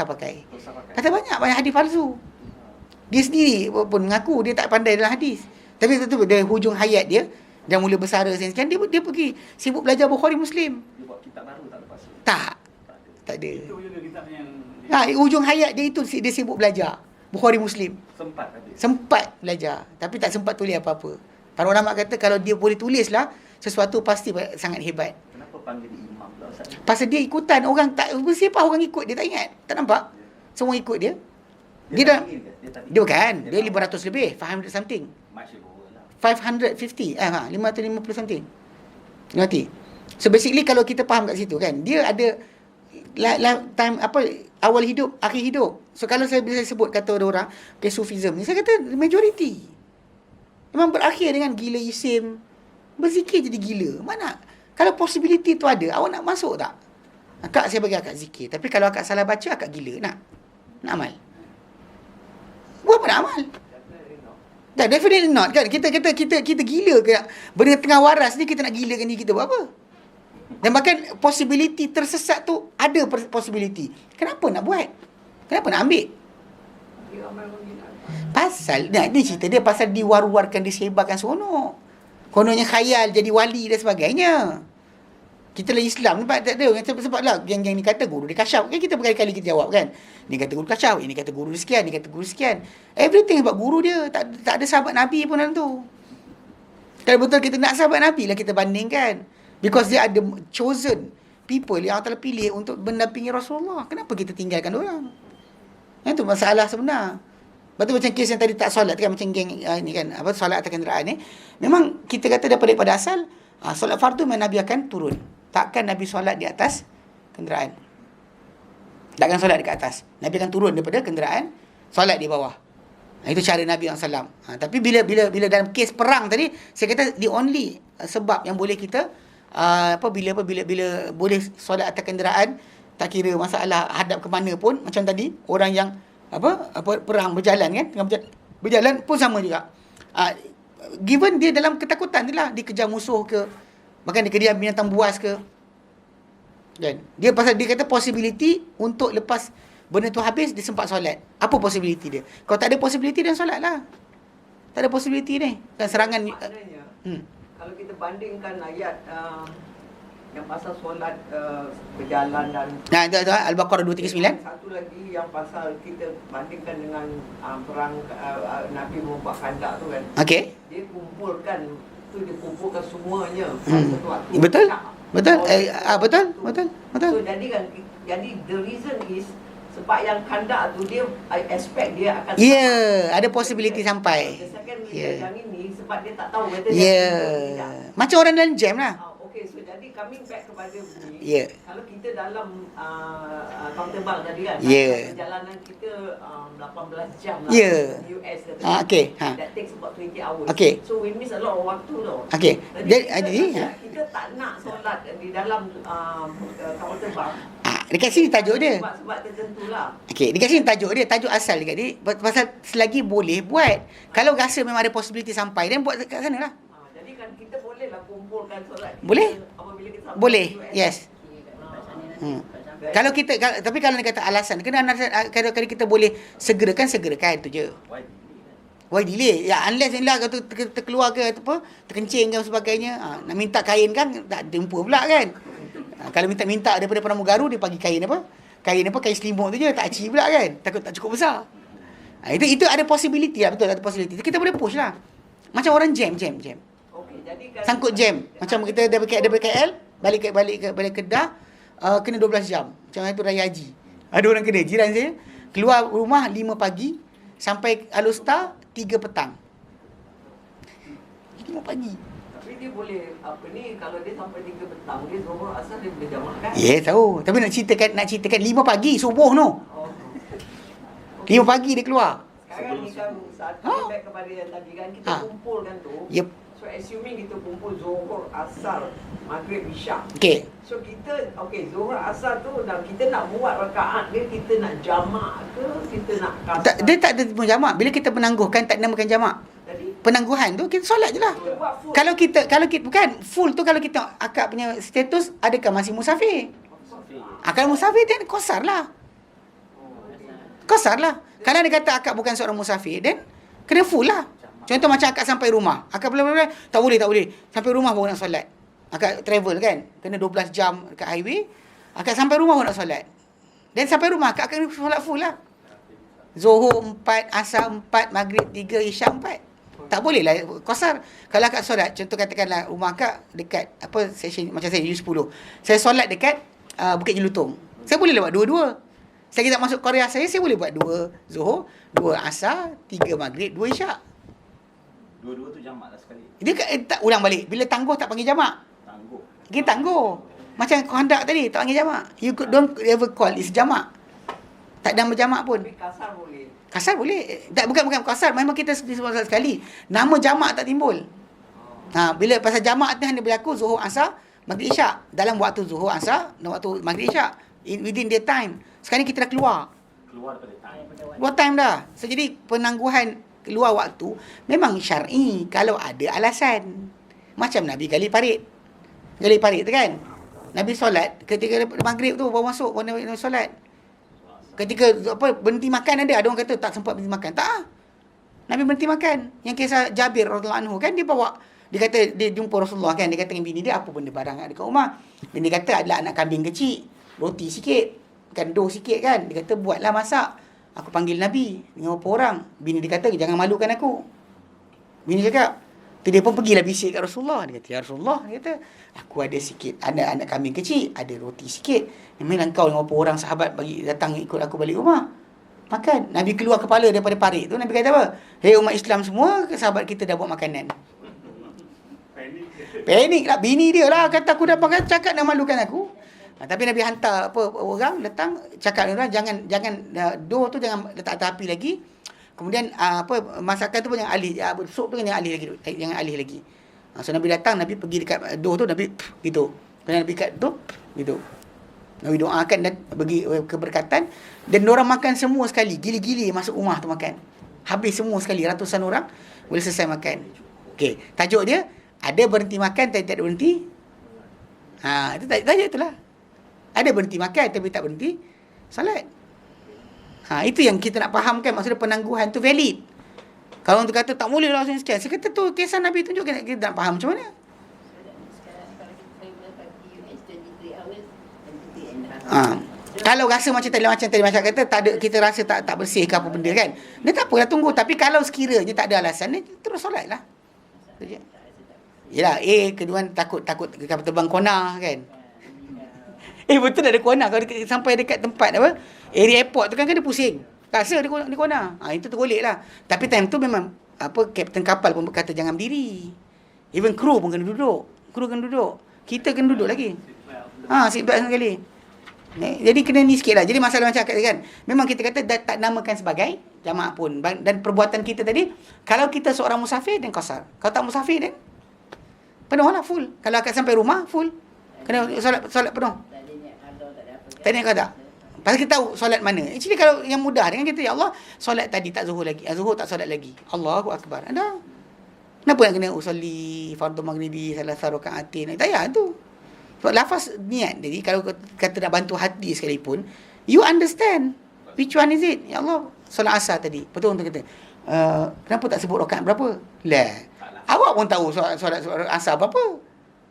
pakai. Kata banyak hadis palsu. Dia sendiri pun mengaku dia tak pandai dalam hadis. Tapi itu dari hujung hayat dia dah mula bersara sekian dia pergi sibuk belajar Bukhari Muslim. Dia buat kitab baru tak lepas tu? Tak ada. Itu juga kitab yang hujung hayat dia itu dia sibuk belajar Bukhari Muslim. Sempat belajar, tapi tak sempat tulis apa-apa. Para ulama kata kalau dia boleh tulislah sesuatu pasti sangat hebat. Kenapa panggil dia imam? Pasal dia ikutan orang tak siapa orang ikut dia, tak ingat. Tak nampak? Semua ikut dia. Dia dah dia bukan, dia 500 lebih, 500 something. Much lower lah. 550 550 something. Ngerti? So basically kalau kita faham kat situ kan, dia ada time apa, awal hidup, akhir hidup. So kalau saya bisa sebut kata orang okay, Sufism ni, saya kata majority memang berakhir dengan gila isim, berzikir jadi gila. Mana kalau possibility tu ada, awak nak masuk tak? Akak saya bagi akak zikir, tapi kalau akak salah baca, akak gila. Nak amal? Buat apa nak amal? Dah, definitely not kan. Kita gila ke nak benda tengah waras ni, kita nak gilakan diri kita buat apa? Dan bahkan possibility tersesat tu ada possibility. Kenapa nak buat? Kenapa nak ambil? Dia amal menghina. Pasal ni cerita dia pasal diwar-warkan, disebarkan seronok. Kononnya khayal jadi wali dan sebagainya. Kita lah Islam nampak tak ada sebab lah yang ni kata guru dia kasyaf kan, kita berkali-kali kita jawab kan, ni kata guru kasyaf, ini kata guru sekian, ni kata guru sekian, everything sebab guru dia tak ada sahabat Nabi pun dalam tu. Kalau betul kita nak sahabat Nabi lah kita bandingkan, because dia ada chosen people yang Allah pilih untuk mendampingi Rasulullah. Kenapa kita tinggalkan orang? Itu masalah sebenar. Betul macam kes yang tadi tak solat kan, macam geng ni kan, apa solat atas kenderaan ni, memang kita kata daripada asal solat fardu memang Nabi akan turun. Takkan Nabi solat di atas kenderaan. Takkan solat dekat atas. Nabi akan turun daripada kenderaan, solat di bawah. Itu cara Nabi SAW. Tapi bila dalam kes perang tadi, saya kata the only sebab yang boleh kita bila boleh solat atas kenderaan, tak kira masalah hadap ke mana pun, macam tadi orang yang perang berjalan kan, tengah berjalan pun sama juga. Given dia dalam ketakutan dia lah, dikejar musuh ke, bahkan dikejar binatang buas ke, kan? Dia pasal dia kata possibility untuk lepas benda tu habis dia sempat solat. Apa possibility dia? Kalau tak ada possibility dia solat lah. Tak ada possibility ni. Dan serangan Maknanya, kalau kita bandingkan ayat yang pasal solat berjalan dan itu Al-Baqarah 239. satu lagi yang pasal kita bandingkan dengan perang Nabi membuat kandak tu kan. Okey. Dia kumpulkan dikumpulkan semuanya satu waktu. Betul? Tak. Betul? Betul. Betul. So jadi the reason is sebab yang kandak tu dia I expect dia akan Ada possibility sampai. The second Ya. yang ini sebab dia tak tahu whether Ya. dia tidak. Macam orang dalam jam lah. Okay, so jadi coming back kepada ni, Ya. kalau kita dalam countable tadi kan, Ya. perjalanan kita 18 jam lah, Ya. US kata. Okey, That takes about 20 hours. Okey. So we miss a lot of waktu tau. Okey. Kita tak nak solat di dalam kapal terbang. Dekat sini tajuk dia. Sebab tertentu lah. Okey, dekat sini tajuk dia, tajuk asal dekat dia. Pasal selagi boleh buat. Kalau rasa memang ada possibility sampai, dan buat dekat sana lah. Jadi kan kita boleh lah kumpulkan solat kita Boleh? apabila kita sampai Boleh, US. yes. Kalau kita, tapi kalau dia kata alasan, kalau kita boleh segerakan tu je. Why delay? Ya, unless kata terkeluar ke apa, terkencing ke sebagainya, nak minta kain kan tak jumpa pula kan. Kalau minta daripada pramugari, dia bagi kain apa? Kain selimut tu je, tak aci pula kan. Takut tak cukup besar. Itu ada possibility lah, betul ada possibility. Kita boleh push lah. Macam orang jam. Okey, jadi kan Sangkut jam. Macam kita daripada KL balik Kedah, kena 12 jam. Macam itu raya haji. Ada orang kena, jiran saya keluar rumah 5 pagi sampai Alustar 3 petang. 5 pagi. tapi dia boleh kalau dia sampai 3 petang dia Zuhur Asar dia boleh jamak kan? Ya, tahu. Tapi nak ceritakan 5 pagi subuh no. Oh. 5 pagi dia keluar. Sekarang ni kan saat back kepada yang tadi kan kita kumpulkan tu. Yep. So assuming kita kumpul Zuhur, Asar, Maghrib, Isyak. Okey. So kita Zuhur, Asar tu dah kita nak buat rakaat dia, kita nak jamak ke kita nak kasar? Dia tak ada jamak. Bila kita penangguhkan tak namakan jamak. Jadi Penangguhan tu kita solat je lah. kita buat full. Kalau kita bukan full tu, kalau kita akak punya status adakah masih musafir? Kalau musafir then kosar lah. Kalau dia kata akak bukan seorang musafir, then kena full lah. Contoh macam akak sampai rumah, akak tak boleh. Sampai rumah baru nak solat. Akak travel kan, kena 12 jam dekat highway. Akak sampai rumah baru nak solat. Dan sampai rumah akak akan solat full lah. Zuhur 4, Asar 4, Maghrib 3, Isyak 4. Tak boleh lah qasar. Kalau akak solat, contoh katakanlah rumah akak dekat apa section macam saya U10. Saya solat dekat Bukit Jelutong. Saya boleh buat dua-dua. Saya tak masuk Korea saya boleh buat 2 Zuhur, 2 Asar, 3 Maghrib, 2 Isyak. Dua-dua tu jamak lah sekali. Dia tak ulang balik. Bila tangguh tak panggil jamak. Tangguh. Kita tangguh. Macam kondak tadi tak panggil jamak. You don't ever call is jamak. Tak ada berjamak pun. Tapi kasar boleh. Kasar boleh. Tak, bukan kasar. Memang kita sebut sekali. Nama jamak tak timbul. Bila pasal jamak tu hanya berlaku Zuhur, Asar, Maghrib, Isyak. Dalam waktu Zuhur, Asar dan waktu Maghrib, Isyak. Within their time. Sekarang ni kita dah keluar. Keluar daripada time. Keluar time dah. So, jadi penangguhan keluar waktu memang syar'i kalau ada alasan. Macam Nabi gali parit. Gali parit tu kan. Nabi solat ketika Maghrib tu baru masuk Nabi solat. Ketika berhenti makan ada orang kata tak sempat berhenti makan. Tak. Nabi berhenti makan. Yang kisah Jabir radhiyallahu anhu kan, dia kata dia jumpa Rasulullah kan, dia kata dengan bini dia apa benda barang ada kat rumah. Dan dia kata adalah anak kambing kecil, roti sikit, dough sikit kan. Dia kata buatlah masak. Aku panggil Nabi dengan beberapa orang. Bini dia kata jangan malukan aku. Bini cakap, tu dia pun pergilah bisik kat Rasulullah. Dia kata ya Rasulullah, dia kata aku ada sikit anak kambing kecil, ada roti sikit. Memang kau dengan beberapa orang sahabat bagi datang ikut aku balik rumah. Makan. Nabi keluar kepala daripada parit tu. Nabi kata apa? Hei umat Islam semua, sahabat kita dah buat makanan. Panik lah. Bini dia lah kata aku dah pakai cakap nak malukan aku. Tapi Nabi hantar orang datang cakap dengan orang jangan dough tu jangan letak atas api lagi. Kemudian masakan tu pun jangan alih, sup tu jangan alih lagi. So Nabi datang, Nabi pergi dekat dough tu, Nabi gitu. Kemudian Nabi kat tu gitu. Nabi doakan dan bagi keberkatan, dan orang makan semua sekali, gili-gili masuk rumah tu makan. Habis semua sekali, ratusan orang boleh selesai makan. Okey, tajuk dia ada berhenti makan tapi tak berhenti. Itu tajuk itulah. Ada berhenti makan tapi tak berhenti salat. Itu yang kita nak fahamkan. Maksudnya penangguhan tu valid. Kalau orang tu kata tak boleh lah sekian. Saya kata tu kisah Nabi tunjukkan, kita nak faham macam mana. Kalau rasa macam tadi macam kata tak ada, kita rasa tak bersih ke apa benda kan. Dia tak apalah tunggu. Tapi kalau sekiranya tak ada alasan ni, terus solat lah. Yelah, kedua takut kapal terbang kona kan. Betul ada kona. Kalau sampai dekat tempat apa, area airport tu kan dia pusing. Tak rasa dia kona. Itu tergolek lah. Tapi time tu memang kapten kapal pun berkata jangan berdiri. Even kru pun kena duduk. Kita kena duduk lagi. Seat belt sekali. Jadi kena ni sikit lah. Jadi masalah macam kan, memang kita kata tak namakan sebagai jamaah pun. Dan perbuatan kita tadi, kalau kita seorang musafir dan qasar. Kalau tak musafir dan penuh lah, full. Kalau akan sampai rumah, full. Kena solat penuh. Tadi kau tak? Pasal kita tahu solat mana. Actually kalau yang mudah dengan kita, ya Allah, solat tadi tak zuhur lagi. Zuhur tak solat lagi. Allahu Akbar. Ada. Kenapa nak kena usolli fardhu maghribi salasa rakaatin? Tak payah tu. Sebab lafaz niat tadi, kalau kata nak bantu hati sekalipun, you understand which one is it. Ya Allah, solat asar tadi. Betul untuk kata, kenapa tak sebut rakaat berapa? Lah. Awak pun tahu solat asar berapa.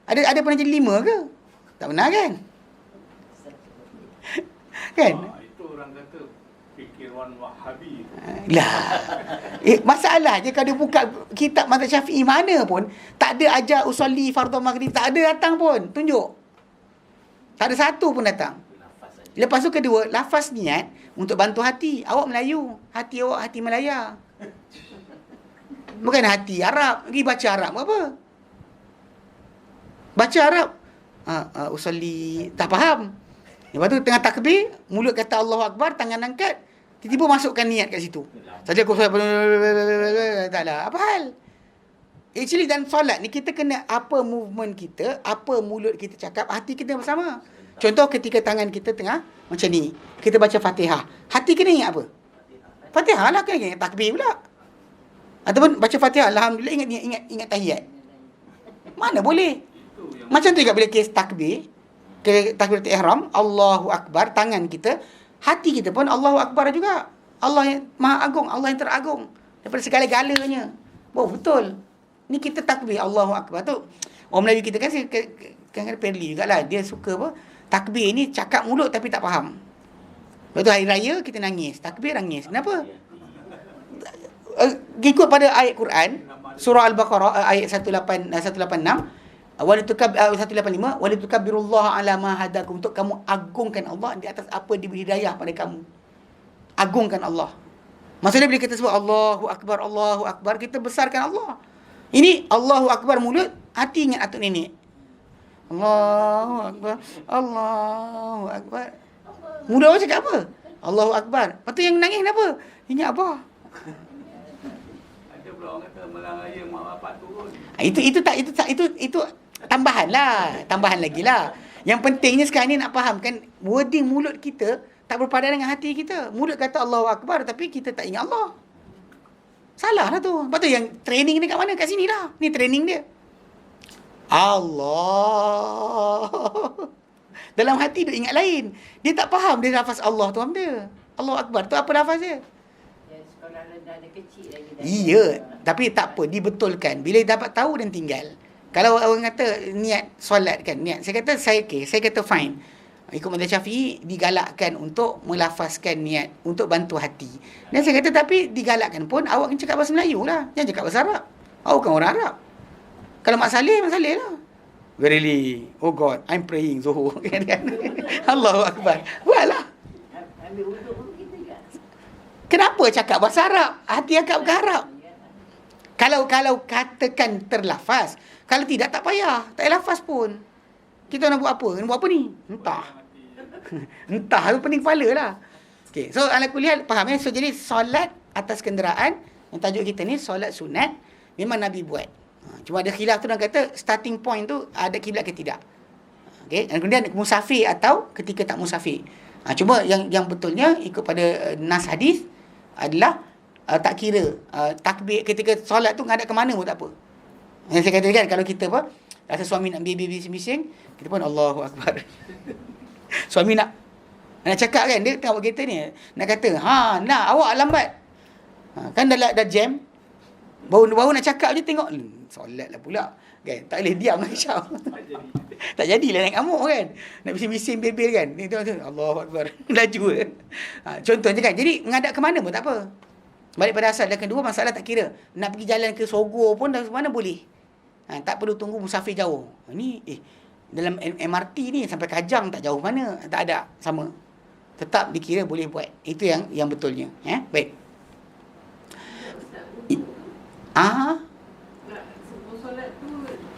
Ada pernah jadi 5 ke? Tak pernah kan? Kan? Itu orang kata fikiran Wahabi. Masalahnya kalau dia buka kitab mazhab Syafi'i mana pun, tak ada ajar usolli fardhu maghrib, tak ada datang pun. Tunjuk. Tak ada satu pun datang. Lepas tu kedua, lafaz niat untuk bantu hati. Awak Melayu, hati awak hati Melaya. Bukan hati Arab. Pergi baca Arab apa? Baca Arab. Usolli tak faham. Lepas tu tengah takbir, mulut kata Allahu Akbar, tangan angkat, tiba-tiba masukkan niat kat situ. Saja aku solat, taklah. Apa hal? Actually dalam solat ni kita kena apa movement kita, apa mulut kita cakap, hati kita bersama. Contoh ketika tangan kita tengah macam ni, kita baca Fatihah. Hati kena ingat apa? Fatihah lah, kena ingat takbir pula. Ataupun baca Fatihah, alhamdulillah, ingat tahiyat. Mana boleh? Macam tu juga bila kes takbir, takbiratul ihram, Allahu Akbar, tangan kita, hati kita pun Allahu Akbar juga. Allah yang Maha Agung, Allah yang teragung daripada segala-galanya. Betul. Ni kita takbir Allahu Akbar tu. Orang Melayu kita kan kadang-kadang perli jugalah. Dia suka apa? Takbir ni cakap mulut tapi tak faham. Lepas tu hari raya kita nangis. Takbir nangis. Kenapa? Ikut pada ayat Quran. surah Al-Baqarah ayat 186, 185, walitukabbirullaha ala ma hadakum, untuk kamu agungkan Allah di atas apa diberi hidayah pada kamu. Agungkan Allah. Maksudnya bila kita sebut Allahu Akbar, kita besarkan Allah. Ini Allahu Akbar mulut, hati ingat atuk nenek. Allahu Akbar. Mulut orang cakap apa? Allahu Akbar. Lepas tu yang nangis kenapa? Ingat Abah. Ada pula orang kata melang raya mak bapak turun. Itu tambahan lagi lah. Yang pentingnya sekarang ni nak fahamkan wording mulut kita tak berpadan dengan hati kita. Mulut kata Allahu Akbar tapi kita tak ingat Allah. Salah lah tu. Lepas tu yang training ni kat mana? Kat sini lah. Ni training dia. Allah. Dalam hati dia ingat lain. Dia tak faham dia lafaz Allah tu apa dia. Allahu Akbar tu apa lafaz dia? Sekolah rendah dia kecil lagi. Iya, tapi tak apa, dibetulkan. Bila dapat tahu dan tinggal. Kalau orang kata niat solat kan, niat. Saya kata saya kata fine. Ikut mazhab Syafi'i digalakkan untuk melafazkan niat untuk bantu hati. Dan saya kata tapi digalakkan pun awak kena cakap bahasa Melayu lah. Jangan cakap bahasa Arab. Awak kan orang Arab. Kalau mak saleh lah. Verily, oh God, I'm praying Zuhur. Allahu Akbar. Buatlah. Ambil untuk pun kita juga. Kenapa cakap bahasa Arab? Hati akak bukan Arab. Kalau katakan terlafaz. Kalau tidak, tak payah. Tak payah lafaz pun. Kita nak buat apa? Nak buat apa ni? Entah. Entah. Itu pening kepala lah. Okay. So, ala kuliah, faham ya? So, jadi solat atas kenderaan. Yang tajuk kita ni, solat sunat. Memang Nabi buat. Cuma ada khilaf tu, orang kata starting point tu ada kiblat ke tidak. Okay. Dan kemudian musafir atau ketika tak musafir. Cuma yang betulnya ikut pada nas hadis adalah tak kira takbir ketika solat tu ngadap ke mana pun tak apa. Yang saya katakan kalau kita rasa suami nak bising-bising, kita pun Allahu Akbar. Suami nak cakap kan, dia tengok kereta ni nak kata, nak awak lambat. Kan dah jam. Baru nak cakap je tengok solat lah pula. Kan? Tak boleh diam lah Syah. Tak jadilah naik amuk kan. Nak bising-bising bebel kan. Ni tengok Allahu Akbar. Laju ke. Contohnya kan. Jadi menghadap ke mana pun tak apa. Balik pada asal. Dan kedua masalah tak kira. Nak pergi jalan ke Sogor pun dari mana boleh. Tak perlu tunggu musafir jauh. Ni dalam MRT ni sampai Kajang tak jauh mana. Tak ada. Sama. Tetap dikira boleh buat. Itu yang betulnya. Baik. Solat tu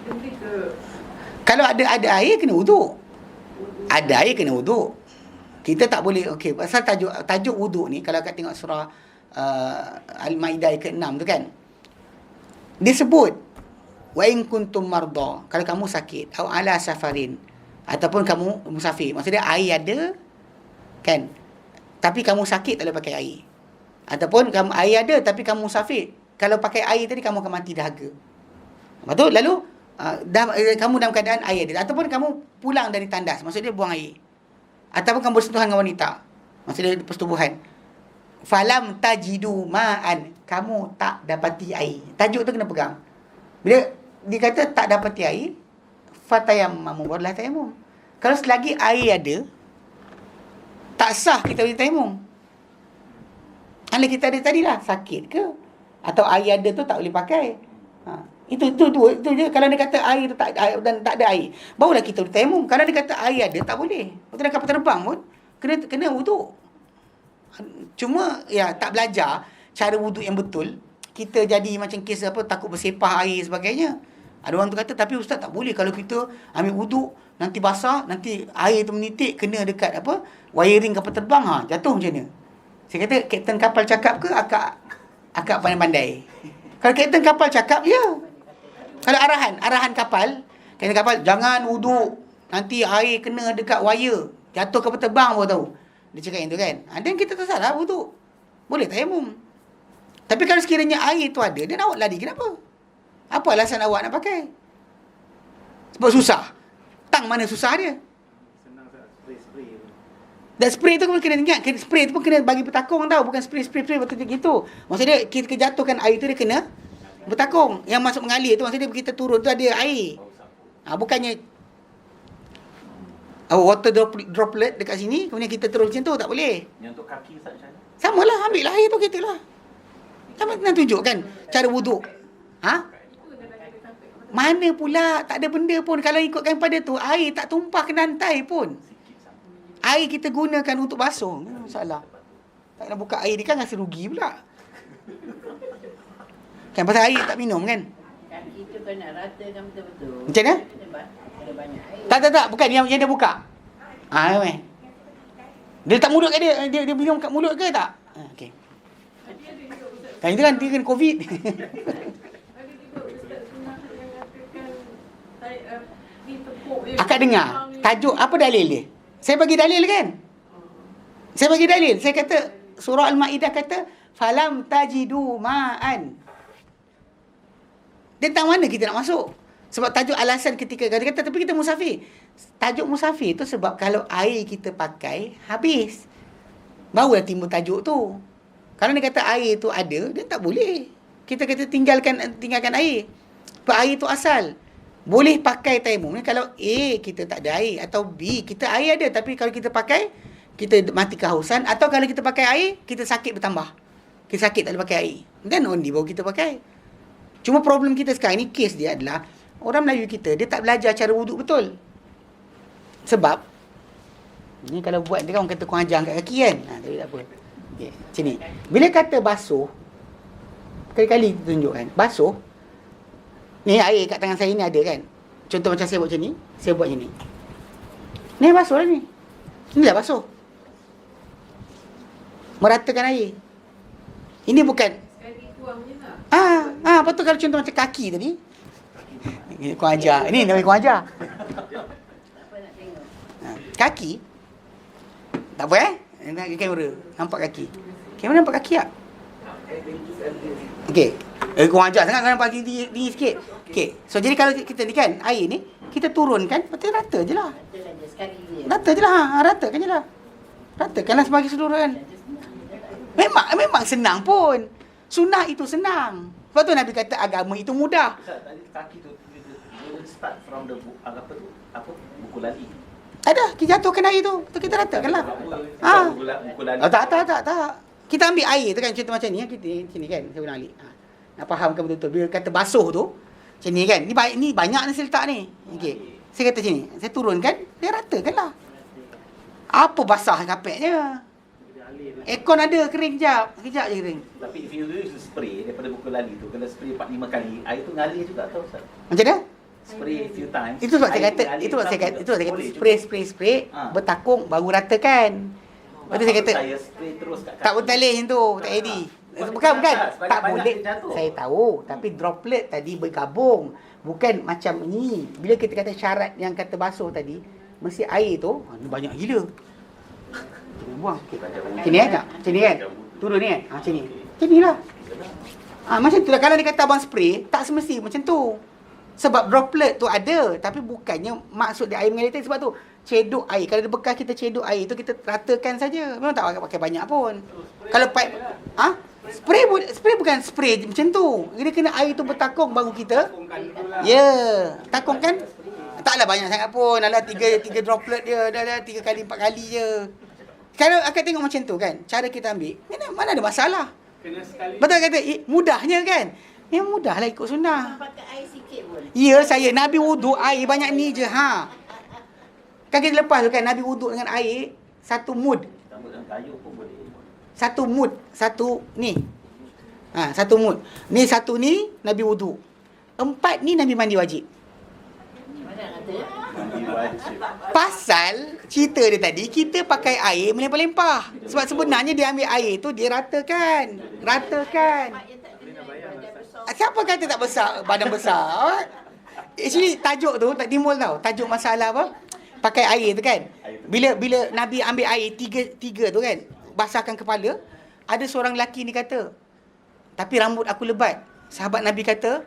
lebih ke Kalau ada air kena wuduk. Ada air kena wuduk. Kita tak boleh pasal tajuk wuduk ni kalau kat tengok surah Al-Maidah ke-6 tu kan. Dia sebut wa in kuntum marda, kalau kamu sakit atau ala safarin ataupun kamu musafir. Maksudnya air ada kan. Tapi kamu sakit tak boleh pakai air. Ataupun kamu air ada tapi kamu musafir. Kalau pakai air tadi kamu akan mati dahaga. Betul? Lalu kamu dalam keadaan air ada. Ataupun kamu pulang dari tandas. Maksudnya buang air. Ataupun kamu bersentuhan dengan wanita. Maksudnya persetubuhan. Falam tajidu ma'an. Kamu tak dapati air. Tajuk tu kena pegang. Bila dia kata tak dapati air, fatayammamu, barulah tayamum. Kalau selagi air ada, tak sah kita boleh tayamum. Kalau kita ada tadilah, sakit ke? Atau air ada tu tak boleh pakai. Itu je. Kalau dia kata air tu tak ada dan tak ada air, barulah kita boleh tayamum. Kalau dia kata air ada, tak boleh. Betul dah kapal terbang pun kena wuduk. Cuma tak belajar cara wuduk yang betul. Kita jadi macam kes takut bersepah air sebagainya. Ada orang tu kata tapi ustaz tak boleh kalau kita ambil wuduk nanti basah, nanti air tu menitik kena dekat wiring kapal terbang, jatuh macam mana? Saya kata kapten kapal cakap ke akak pandai-pandai? Kalau kapten kapal cakap, ya. Kalau arahan kapal, kapten kapal, jangan wuduk. Nanti air kena dekat wire. Jatuh kapal terbang baru tahu. Dia cakap yang tu kan. Dan kita tersalah wuduk. Boleh tayamum. Tapi kalau sekiranya air tu ada, dan awak lari, kenapa? Apa alasan awak nak pakai? Sebab susah. Tang mana susah dia? Senang tak spray tu. Dan spray tu pun kena ingat. Spray tu pun kena bagi bertakung tau. Bukan spray betul gitu. Maksudnya kita jatuhkan air tu dia kena bertakung. Yang masuk mengalir tu maksudnya kita turun tu ada air. Bukannya water droplet dekat sini kemudian kita terus macam tu, tak boleh. Yang untuk kaki Ustaz macam mana? Sama lah, ambil lah air tu kita lah. Sama nak tunjukkan cara wuduk. Ha? Mana pula, tak ada benda pun. Kalau ikutkan pada tu, air tak tumpah ke lantai pun. Air kita gunakan untuk basuh. Masalah. Tak nak buka air ni kan rasa rugi pula. Kan pasal air tak minum kan? Kaki tu kena ratakan betul-betul. Macam mana? Ada banyak air. Tak. Bukan yang dia buka. Dia letak mulut kat dia minum kat mulut ke tak? Okey. Kan itu kan dia kena COVID. Ada juga ustaz sunat yang katakan ditepuk je. Akak dengar tajuk apa dalil dia? Saya bagi dalil kan? Saya kata surah Al-Maidah kata falam tajidu ma'an. Tentang mana kita nak masuk? Sebab tajuk alasan ketika dia kata tapi kita musafir. Tajuk musafir tu sebab kalau air kita pakai habis. Barulah timbul tajuk tu. Kalau dia kata air tu ada, dia tak boleh. Kita kata tinggalkan air. Sebab air tu asal. Boleh pakai tayamum ni kalau A kita tak ada air atau B kita air ada tapi kalau kita pakai kita mati kehausan atau kalau kita pakai air kita sakit bertambah. Kita sakit tak boleh pakai air. Then only baru kita pakai. Cuma problem kita sekarang ni kes dia adalah orang Melayu kita dia tak belajar cara wuduk betul. Sebab ni kalau buat dia kan orang kata kau ajar angkat kaki kan. Tapi tak apa. Okay, macam ni. Bila kata basuh kali-kali tunjukkan basuh. Ni air kat tangan saya ni ada kan. Contoh macam saya buat macam ni, saya buat macam ni. Ni basuh lah ni. Ni dah basuh. Meratakan air. Ini bukan Sekali tuang je tak? lepas tu kalau contoh macam kaki tadi. Ini kau ajar. Ini namanya kau ajar. Apa nak tengok? Kaki. Tak apa Nak kamera. Nampak kaki. Kamera nampak kaki tak? Okey. Kau ajar sangat kau nampak kaki tinggi sikit. Okey. So jadi kalau kita ni kan air ni kita turunkan, betul rata je lah. Ratakan je sekali je. Rata je lah. Ratakan je lah. Ratakanlah sebagai keseluruhan. Memang senang pun. Sunnah itu senang. Sebab tu Nabi kata agama itu mudah. Ustaz, tadi kaki tu dia start from the buku lali. Ada, kita jatuhkan air tu. Tu kita ratakan lah. Buku lali. Tak. Kita ambil air tu kan, contoh macam ni. Kita sini kan, saya ulang alik. Nak fahamkan betul-betul. Bila kata basuh tu, macam ni kan. Ni banyak ni saya letak ni. Okey. Saya kata macam ni. Saya turunkan, dia ratakan lah. Apa basah kapetnya? Aircon ada, kering kejap je kering. Tapi if you use spray daripada buku lali tu, kalau spray 4-5 kali, air tu ngalir juga tau Ustaz. Macam mana? Spray few times. Itu sebab saya kata, spray bertakung baru ratakan. Lepas tu saya kata saya spray terus kat kaki. tak boleh macam tu, tak edit. Bukan. Tak boleh. Saya tahu, tapi droplet tadi bergabung. Bukan macam ni. Bila kita kata syarat yang kata basuh tadi, mesti air tu banyak gila. Buang. Macam ni tak? Macam ni kan? Turun ni kan? Macam ni. Macam ni lah. Macam tu lah. Kalau dia kata abang spray, tak semesti macam tu. Sebab droplet tu ada. Tapi bukannya maksud dia air mengalir tadi. Sebab tu, cedok air. Kalau dia bekas kita cedok air tu, kita ratakan saja. Memang tak pakai banyak pun. Kalau pipe... Spray bukan spray macam tu. Dia kena air tu bertakung baru kita... Ya. Takung kan? Taklah banyak sangat pun. Alah 3 droplet dia. Dah 3 kali 4 kali je. Kalau akan tengok macam tu kan, cara kita ambil, mana ada masalah. Kena sekali. Betul kata, mudahnya kan. Yang mudahlah ikut sunnah. Pakai air sikit pun. Ya, saya Nabi wuduk air banyak ni je. Kan kita lepas tu kan, Nabi wuduk dengan air, 1 mud. Tambah dengan kayu pun boleh. 1 mud. 1 ni. 1 mud. Ni 1 ni, Nabi wuduk. 4 ni Nabi mandi wajib. Mana kata? Mandi wajib. Pasal cerita dia tadi, kita pakai air melempah-lempah. Sebab sebenarnya dia ambil air tu, dia ratakan. Siapa kata tak besar, badan besar? Actually, tajuk tu tak timbul tau. Tajuk masalah apa? Pakai air tu kan. Bila Nabi ambil air, tiga tu kan, basahkan kepala, ada seorang lelaki ni kata, tapi rambut aku lebat. Sahabat Nabi kata,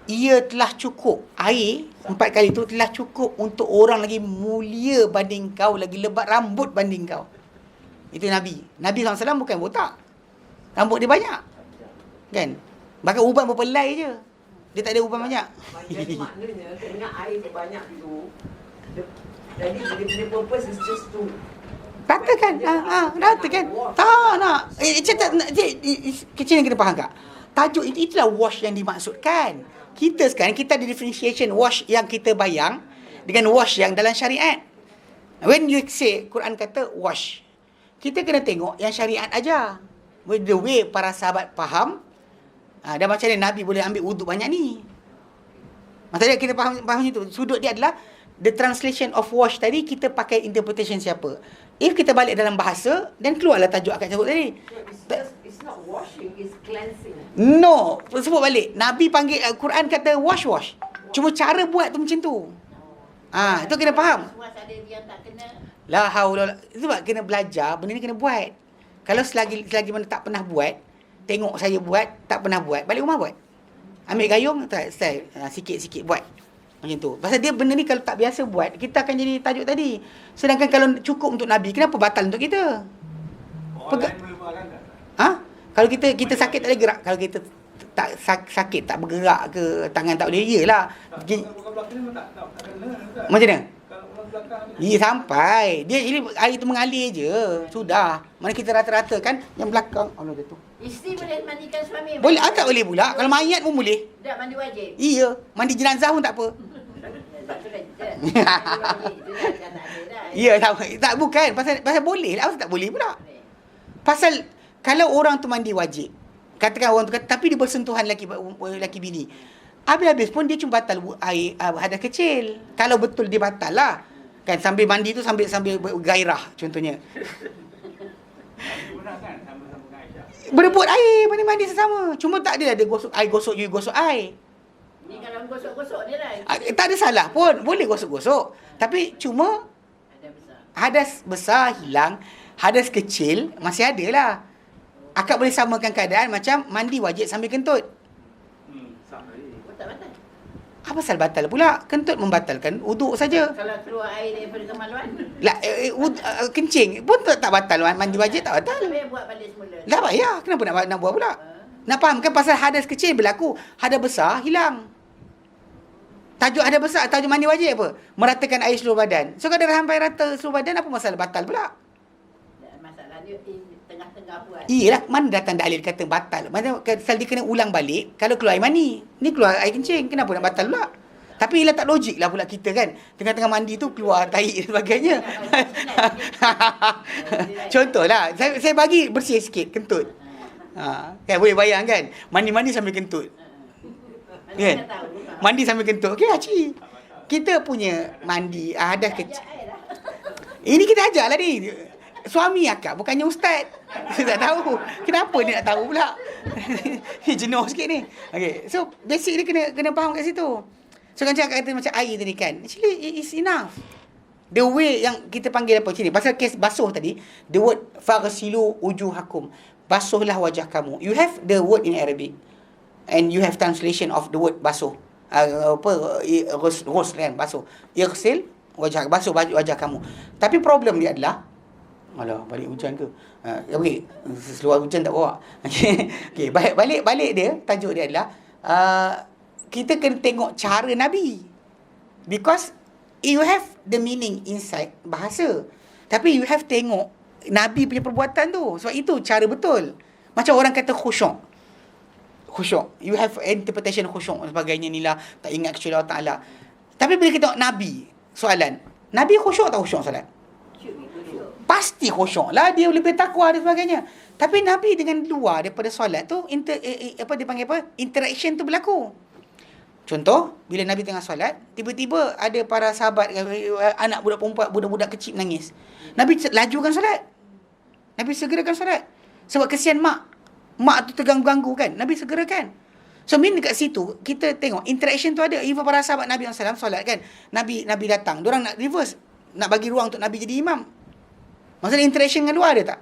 ia telah cukup. Air 4 kali tu telah cukup untuk orang lagi mulia banding kau, lagi lebat rambut banding kau. Itu Nabi. Nabi SAW bukan botak. Rambut dia banyak. Kan? Bahkan uban berpelai je. Dia tak ada uban banyak. Jadi maknanya kena air banyak tu. Jadi dia punya purpose is just to Ratakan. Ratakan. Tak nak. Kecil yang kita faham tak? tajuk itulah wash yang dimaksudkan. Kita sekarang kita ada differentiation wash yang kita bayang dengan wash yang dalam syariat. When you say Quran kata wash, kita kena tengok yang syariat aja. With the way para sahabat faham, dan macam mana Nabi boleh ambil wuduk banyak ni. Maksudnya kita faham itu. Sudut dia adalah the translation of wash tadi, kita pakai interpretation siapa. If kita balik dalam bahasa, dan keluarlah tajuk akad cabut tadi. It's not washing, it's cleansing. No, sebut balik. Nabi panggil Quran kata wash. Cuma cara buat tu macam tu. Itu kena faham. Was ada yang tak kena. La haula. Sebab kena belajar, benda ni kena buat. Kalau selagi mana tak pernah buat, tengok saya buat, tak pernah buat, balik rumah buat. Ambil gayung, style, sikit-sikit buat. Macam tu. Pasal dia benda ni kalau tak biasa buat, kita akan jadi tajuk tadi. Sedangkan kalau cukup untuk Nabi, kenapa batal untuk kita? Orang lain boleh buat kan tak? Kalau kita sakit tak boleh gerak. Kalau kita tak sakit tak bergerak ke, tangan tak boleh, iyalah. Bukan belakang ni tak kena tak? Macam mana? Kalau orang belakang ni Dia sampai. Dia ini air tu mengalir je. Sudah. Mana kita rata-rata kan yang belakang. Allah dia tu. Isteri boleh mandikan suami? Boleh, tak boleh pula. Kalau mayat pun boleh. Tak mandi wajib? Iya, mandi jenazah pun tak apa. Tak boleh. Mandi wajib. Itu dah tak ada dah. Ya, tak bukan. Pasal boleh lah. Pasal tak boleh pula. Pasal kalau orang tu mandi wajib. Katakan orang tu kata, tapi dia bersentuhan laki bini. Habis-habis pun dia cuma batal air hadas kecil. Kalau betul dia batal lah. Kan sambil mandi tu sambil gairah contohnya. Nabi pernah kan sama-sama dengan Aisyah. Berebut air, mandi-mandi sesama. Cuma tak ada gosok air, gosok air. Ni kalau gosok-gosok dia lah. Tak ada salah pun. Boleh gosok-gosok. Tapi cuma Ada besar. hadas besar hilang, hadas kecil masih ada lah. Akak boleh samakan keadaan macam mandi wajib sambil kentut. Sama ni. Oh, tak batal. Apa pasal batal pula? Kentut membatalkan wuduk saja. Kalau keluar air daripada kemaluan. Lah, kencing pun tak batal. Mandi wajib tak batal. Tak payah buat balik semula. Dah payah. Kenapa nak buat pula? Nak faham kan pasal hadas kecil berlaku, hadas besar hilang. Tajuk hadas besar, tajuk mandi wajib apa? Meratakan air seluruh badan. So kalau dah sampai rata seluruh badan, apa masalah batal pula? Masalah dia tengah-tengah buat. Iyalah, mana datang dalil kata batal. Macam pasal dia kena ulang balik kalau keluar air mani. Ni keluar air kencing. Kenapa nak batal pula? Tapi ialah tak logik lah pula kita kan. Tengah-tengah mandi tu keluar tahi dan sebagainya. Contohlah, saya bagi bersih sikit, kentut. Kan boleh bayang kan? Mandi-mandi sambil kentut. Kan? Mandi sambil kentut. Okey, Haji. Kita punya mandi hadas kecil. Ini kita ajar lah ni. Suami akak bukannya ustaz. Saya tak tahu. Kenapa dia nak tahu pula? Jenuh sikit ni. Okay. So, basic dia kena faham kat situ. So, kan cakap kata macam air tadi kan. Actually, it is enough. The way yang kita panggil apa sini. Pasal kes basuh tadi. The word faghsilu wujuhakum. Basuhlah wajah kamu. You have the word in Arabic. And you have translation of the word basuh. Ghusl kan, basuh. Ighsil wajah, basuh wajah kamu. Tapi problem dia adalah, alah, balik hujan ke? Okey, seluar hujan tak bawa. Okey, balik dia, tajuk dia adalah kita kena tengok cara Nabi. Because you have the meaning inside bahasa. Tapi you have tengok Nabi punya perbuatan tu. Sebab itu cara betul. Macam orang kata khusyuk. You have interpretation khusyuk dan sebagainya ni lah. Tak ingat kecuali Allah Ta'ala. Tapi bila kita tengok Nabi, soalan, Nabi khusyuk tak khusyuk solat? Pasti khusyuk lah. Dia lebih takwa dan sebagainya. Tapi Nabi dengan luar daripada solat tu, dia panggil apa? Interaction tu berlaku. Contoh, bila Nabi tengah solat, tiba-tiba ada para sahabat, anak budak perempuan, budak-budak kecil menangis. Nabi lajukan solat. Nabi segerakan solat. Sebab kesian mak. Mak tu terganggu-ganggu kan. Nabi segerakan. So, dekat situ, kita tengok interaction tu ada. Even para sahabat Nabi SAW solat kan. Nabi datang. Diorang nak reverse. Nak bagi ruang untuk Nabi jadi imam. Maksudnya interaction dengan luar ada tak?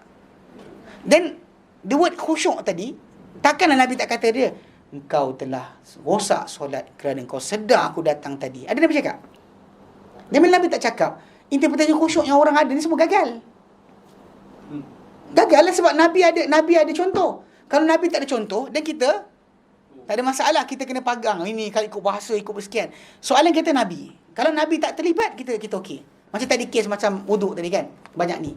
Then, the word khusyuk tadi, takkanlah Nabi tak kata dia, engkau telah rosak solat kerana engkau sedar aku datang tadi. Ada Nabi cakap? Dan bila Nabi tak cakap, interpretasi khusyuk yang orang ada ni semua gagal. Gagal lah sebab Nabi ada contoh. Kalau Nabi tak ada contoh, dan kita tak ada masalah, kita kena pegang. Ini kalau ikut bahasa, ikut bersekian. Soalan kita Nabi. Kalau Nabi tak terlibat, kita okey. Macam tadi kes macam wuduk tadi kan. Banyak ni.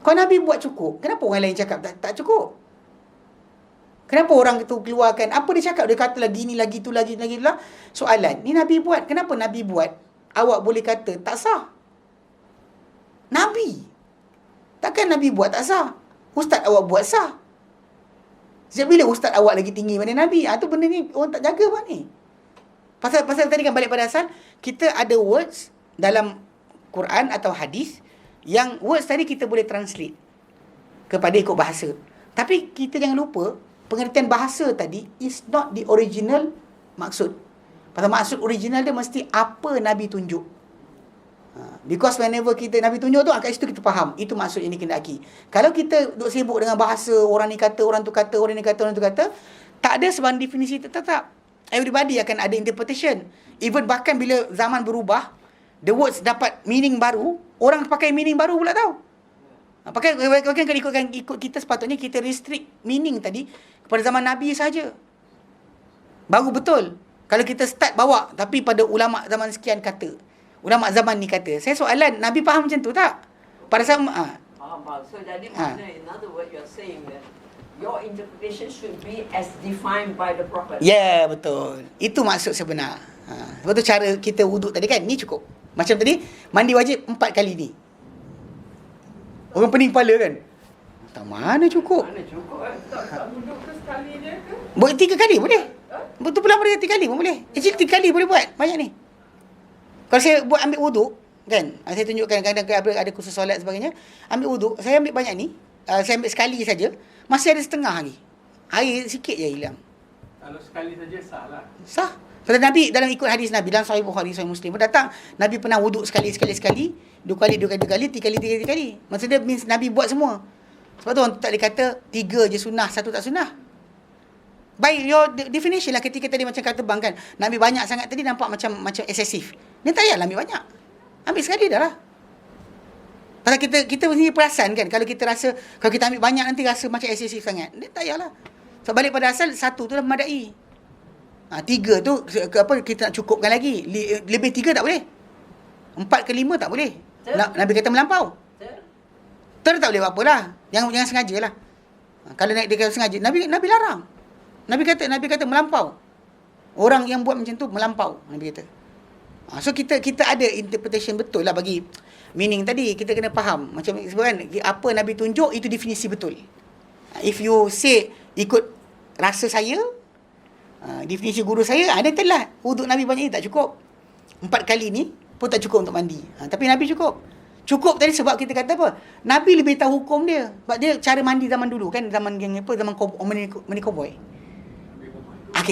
Kalau Nabi buat cukup, kenapa orang lain cakap tak cukup? Kenapa orang itu keluarkan? Apa dia cakap? Dia kata lagi ni, lagi tu, lagi lah. Soalan, ni Nabi buat. Kenapa Nabi buat? Awak boleh kata tak sah. Nabi. Takkan Nabi buat tak sah? Ustaz awak buat sah. Sejak bila ustaz awak lagi tinggi mana Nabi? Tu benda ni orang tak jaga buat ni. Pasal tadi kan balik pada asal, kita ada words dalam Quran atau hadis yang words tadi kita boleh translate kepada ikut bahasa. Tapi kita jangan lupa, pengertian bahasa tadi is not the original maksud. Pasal maksud original dia mesti apa Nabi tunjuk. Because whenever Nabi tunjuk tu, kat situ kita faham itu maksud yang dikendaki. Kalau kita duk sibuk dengan bahasa, orang ni kata, orang tu kata, orang ni kata, orang tu kata, tak ada sebarang definisi tetap. Everybody akan ada interpretation. Even bahkan bila zaman berubah, the words dapat meaning baru, orang pakai meaning baru pula tahu. Kalau ikut kita, sepatutnya kita restrict meaning tadi kepada zaman Nabi saja. Baru betul. Kalau kita start bawa, tapi pada ulama zaman sekian kata, ulama zaman ni kata, saya soalan, Nabi faham macam tu tak? Pada sama Faham. So jadi makna, in other words, you're saying that your interpretation should be as defined by the Prophet. Ya, betul. Itu maksud sebenar. Sebab tu cara kita wuduk tadi kan, ni cukup. Macam tadi, mandi wajib 4 kali ni. Orang pening kepala kan? Tak mana cukup. Mana cukup Tak duduk ke sekali je ke? Buat 3 kali boleh. Betul pula boleh 3 kali pun boleh. Actually 3 kali boleh buat. Banyak ni. Kalau saya buat ambil wuduk, kan? Saya tunjukkan kadang-kadang ada kursus solat sebagainya. Ambil wuduk, saya ambil banyak ni. Saya ambil sekali saja. Masih ada setengah lagi. Air sikit je hilang. Kalau sekali saja sah lah. Sah. Kalau Nabi, dalam ikut hadis Nabi, dalam Sahih Bukhari, Sahih Muslim, datang, Nabi pernah wuduk sekali, 2 kali, 3 kali. Maksudnya means Nabi buat semua. Sebab tu orang tak dikata 3 je sunnah, 1 tak sunnah. By your definition lah, ketika tadi macam kata bang kan, Nabi banyak sangat tadi nampak macam excessive. Dia tak payahlah ambil banyak. Ambil sekali dah lah. Pasal kita mesti perasan kan, kalau kita rasa, kalau kita ambil banyak nanti rasa macam excessive sangat. Dia tak payahlah. So balik pada asal, 1 tu dah memadai. 3 tu, kita nak cukupkan lagi. Lebih 3 tak boleh. 4 ke 5 tak boleh. Nabi kata melampau. Tak boleh buat apalah. Jangan sengaja lah. Kalau naik dia sengaja, Nabi larang. Nabi kata melampau. Orang yang buat macam tu melampau, Nabi kata. So kita ada interpretation betul lah bagi meaning tadi. Kita kena faham macam sebenarnya apa Nabi tunjuk itu definisi betul. If you say ikut rasa saya, definisi guru saya, ada telah wuduk Nabi banyak ni tak cukup. 4 kali ni pun tak cukup untuk mandi. Tapi Nabi cukup. Cukup tadi sebab kita kata apa? Nabi lebih tahu hukum dia. Sebab dia cara mandi zaman dulu kan, zaman yang apa, zaman mandi cowboy.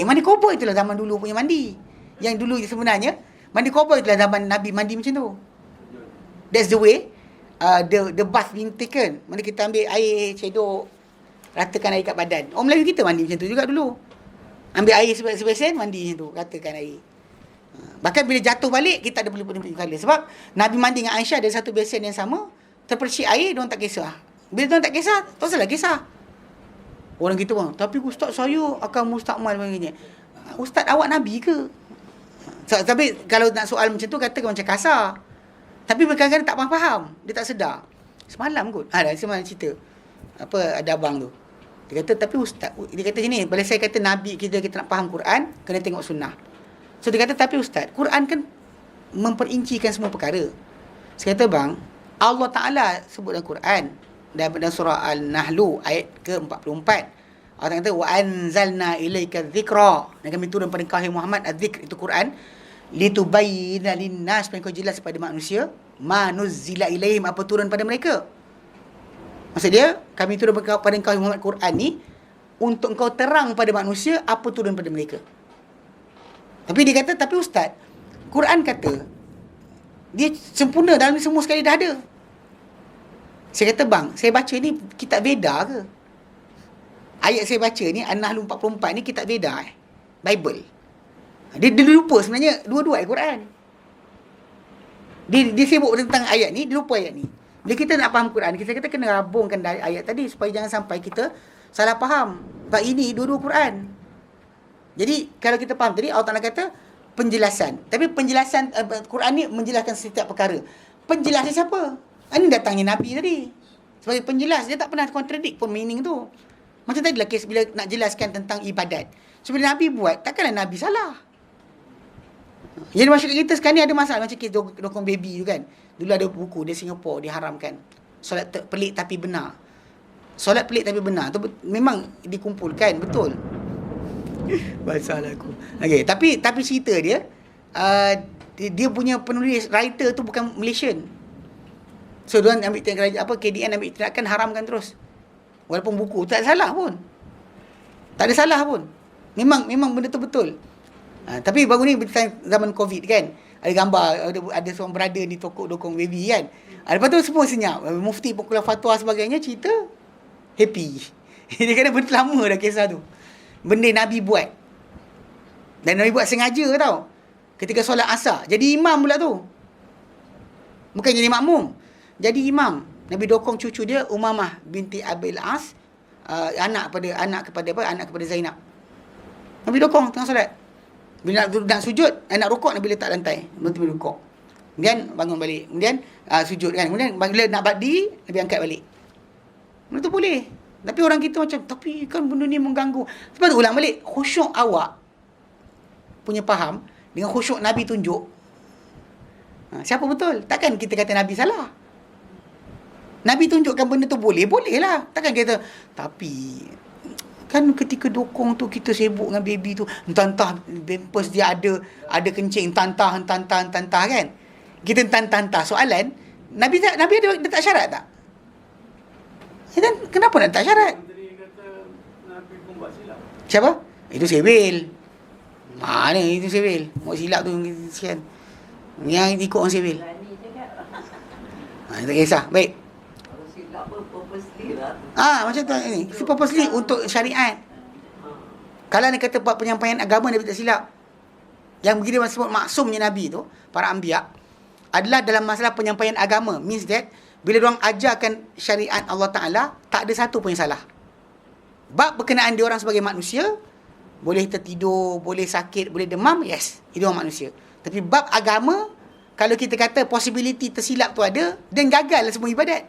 Mandi cowboy itulah zaman dulu punya mandi. Yang dulu sebenarnya mandi cowboy itulah zaman Nabi mandi macam tu. That's the way the bath being taken. Mana kita ambil air cedok, ratakan air kat badan. Orang Melayu kita mandi macam tu juga dulu. Ambil air sebesen, mandi macam tu, ratakan air. Bahkan bila jatuh balik, kita ada perlu kala. Sebab Nabi mandi dengan Aisyah ada satu besen yang sama, terpercik air, diorang tak kisah. Bila diorang tak kisah, tak salah kisah. Orang kita pun, tapi ustaz saya akan mustakmal begini. Ustaz awak Nabi ke? Tapi kalau nak soal macam tu, katakan macam kasar. Tapi kadang-kadang tak faham. Dia tak sedar. Semalam kot. Semalam cerita. Ada abang tu. Dia kata, tapi ustaz, dia kata sini, bila saya kata Nabi, kita nak faham Quran, kena tengok sunnah. So dia kata, tapi ustaz, Quran kan memperincikan semua perkara. Saya kata, bang, Allah Ta'ala sebut dalam Quran, dalam surah Al-Nahlu, ayat ke-44. Allah kata, wa anzalna ilaika dzikra. Dan kami turun pada engkau Muhammad, az-zikr itu Quran, litubayyana lin-nas, supaya kau jelas kepada manusia, ma nuzzila ilaihim, apa turun pada mereka. Maksud dia, kami turun pada engkau Muhammad Quran ni untuk engkau terang pada manusia apa turun pada mereka. Tapi dia kata, tapi ustaz, Quran kata dia sempurna dalam ni semua sekali dah ada. Saya kata, bang, saya baca ni kitab Veda ke? Ayat saya baca ni An-Nahl 44 ni kitab Veda, Bible. Dia lupa sebenarnya dua-dua ayat Quran. Dia sibuk tentang ayat ni, dia lupa ayat ni. Bila kita nak faham Quran, kita kena rabungkan dari ayat tadi supaya jangan sampai kita salah faham. Sebab ini dua-dua Quran. Jadi kalau kita faham tadi, Allah Ta'ala kata penjelasan. Tapi penjelasan Quran ni menjelaskan setiap perkara. Penjelasnya siapa? Ini datangnya Nabi tadi. Sebagai penjelas, dia tak pernah contradict pun meaning tu. Macam tadi lah kes bila nak jelaskan tentang ibadat. So bila Nabi buat, takkanlah Nabi salah. Jadi masyarakat kita sekarang ni ada masalah macam kes dokong baby tu kan. Dulu ada buku di Singapura diharamkan. Solat pelik tapi benar. Solat pelik tapi benar tu memang dikumpulkan, betul. Masalah aku. Okey, tapi cerita dia dia punya penulis writer tu bukan Malaysian. So diorang ambil KDN ambil tindakan haramkan terus. Walaupun buku tak ada salah pun. Tak ada salah pun. Memang benda tu betul. Tapi baru ni zaman Covid kan, ada gambar ada seorang berada di toko dokong baby kan. Lepas tu semua senyap. Mufti pun keluar fatwa sebagainya, cerita happy. Dia kata benda lama dah kisah tu. Benda Nabi buat. Dan Nabi buat sengaja tau. Ketika solat asar. Jadi imam pula tu. Bukan jadi makmum. Jadi imam. Nabi dokong cucu dia Umamah binti Abil As, anak kepada Zainab. Nabi dokong tengah solat. Bila nak sujud, nak rukuk Nabi letak lantai. Nabi rukuk. Kemudian bangun balik. Kemudian sujud kan. Kemudian bila nak berdiri, Nabi angkat balik. Benda tu boleh. Tapi orang kita macam, tapi kan benda ni mengganggu. Sebab tu ulang balik, khusyuk awak punya faham dengan khusyuk Nabi tunjuk. Siapa betul? Takkan kita kata Nabi salah. Nabi tunjukkan benda tu boleh lah. Takkan kita, tapi kan ketika dokong tu kita sibuk dengan baby tu, entah pampers dia ada kencing, entah kan. Kita entah. Soalan, Nabi ada letak syarat tak? Dan kenapa nak letak syarat? Menteri kata Nabi pun buat silap. Siapa? Itu Sebil. Mana itu Sebil? Buat silap tu kesian. Yang ikut orang Sebil. Berani cakap. Tak kisah. Baik. Kalau silap pun purposely lah. Macam tu ni. Purposely untuk syariat. Kalau dia kata buat penyampaian agama Nabi tak silap. Yang begini sebut maksumnya Nabi tu, para anbiya, adalah dalam masalah penyampaian agama. Means that bila diorang ajarkan syariat Allah Ta'ala, tak ada satu pun yang salah. Bab berkenaan diorang sebagai manusia, boleh tertidur, boleh sakit, boleh demam, yes, itu orang manusia. Tapi bab agama, kalau kita kata possibility tersilap tu ada, dan gagal lah semua ibadat.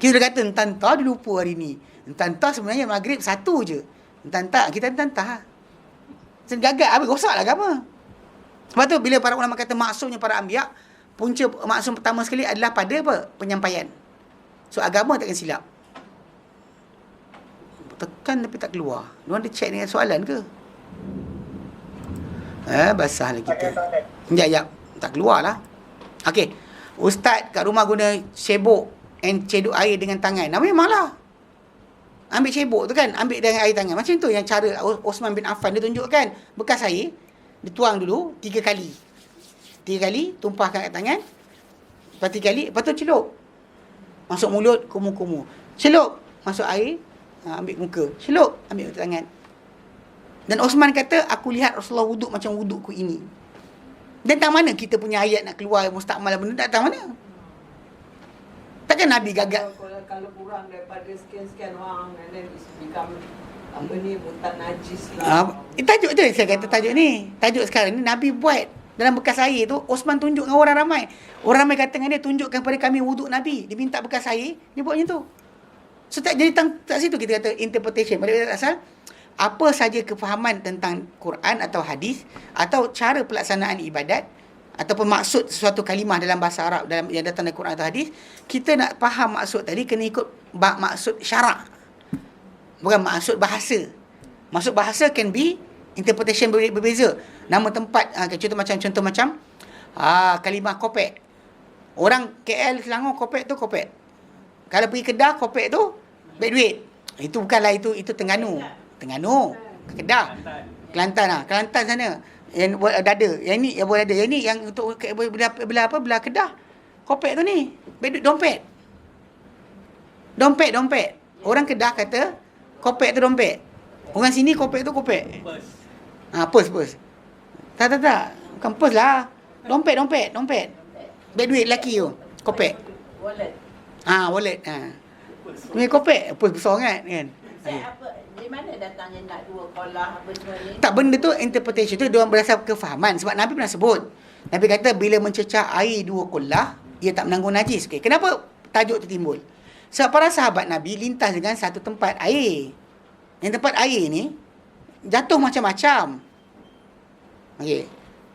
Kita dah kata, entah dia lupa hari ni. Entah sebenarnya maghrib satu je. Kita entah. Gagal, habis rosak lah agama. Sebab tu bila para ulama kata maksumnya para anbiya, punca maksum pertama sekali adalah pada apa? Penyampaian. So agama takkan silap. Tekan tapi tak keluar. Diorang ada check dengan soalan ke? Basah lah kita. Sekejap. Tak keluar lah. Okey. Ustaz kat rumah guna cebok and cedok air dengan tangan. Memanglah. Ambil cebok tu kan, ambil dengan air tangan. Macam tu yang cara Osman bin Affan dia tunjukkan. Bekas air, dituang dulu 3 kali. 3 kali, tumpahkan kat tangan. Lepas 3 kali, lepas tu celup. Masuk mulut, kumu-kumu. Celup, masuk air, ambil muka. Celup, ambil tangan. Dan Osman kata, aku lihat Rasulullah wuduk macam wudukku ini. Dan tak mana kita punya ayat nak keluar mustakmal benda, tak mana. Takkan Nabi gagal. Kalau kurang daripada sekian-sekian orang, and then it's become mutan najis lah. Tajuk tu saya kata tajuk ni. Tajuk sekarang ni Nabi buat dalam bekas air tu. Osman tunjuk dengan orang ramai. Orang ramai kata dengan dia, tunjukkan pada kami wuduk Nabi. Dia minta bekas air, dia buat macam tu. So tak jadi tak situ kita kata interpretation. Pada asal apa saja kefahaman tentang Quran atau hadis atau cara pelaksanaan ibadat ataupun maksud sesuatu kalimah dalam bahasa Arab dalam yang datang dari Quran atau hadis, kita nak faham maksud tadi kena ikut maksud syarak. Bukan maksud bahasa. Maksud bahasa can be interpretation berbeza. Nama tempat, contoh macam kalimah kopek. Orang KL Selangor kopek tu kopek. Kalau pergi Kedah kopek tu baik duit. Itu bukanlah itu Terengganu. Kedah. Kelantan sana. Yang buat dada. Yang ni yang buat dada. Yang ni yang untuk belah Kedah. Kopek tu ni. Baik duit dompet. Dompet. Orang Kedah kata kopek tu dompet. Orang sini kopek tu kopek. Purse. Tak. Bukan purse lah. Dompet. Baik duit lelaki tu. Kopek. Wallet. Wallet. Ni kopek. Purse besar kan? Apa? Di mana datangnya nak 2 kolah apa semua ni? Tak, benda tu interpretation tu dia orang berdasar kefahaman. Sebab Nabi pernah sebut. Nabi kata bila mencecah air 2 kolah, ia tak menanggung najis. Okay. Kenapa tajuk tu timbul? Sebab para sahabat Nabi lintas dengan satu tempat air. Yang tempat air ni jatuh macam-macam. Okey.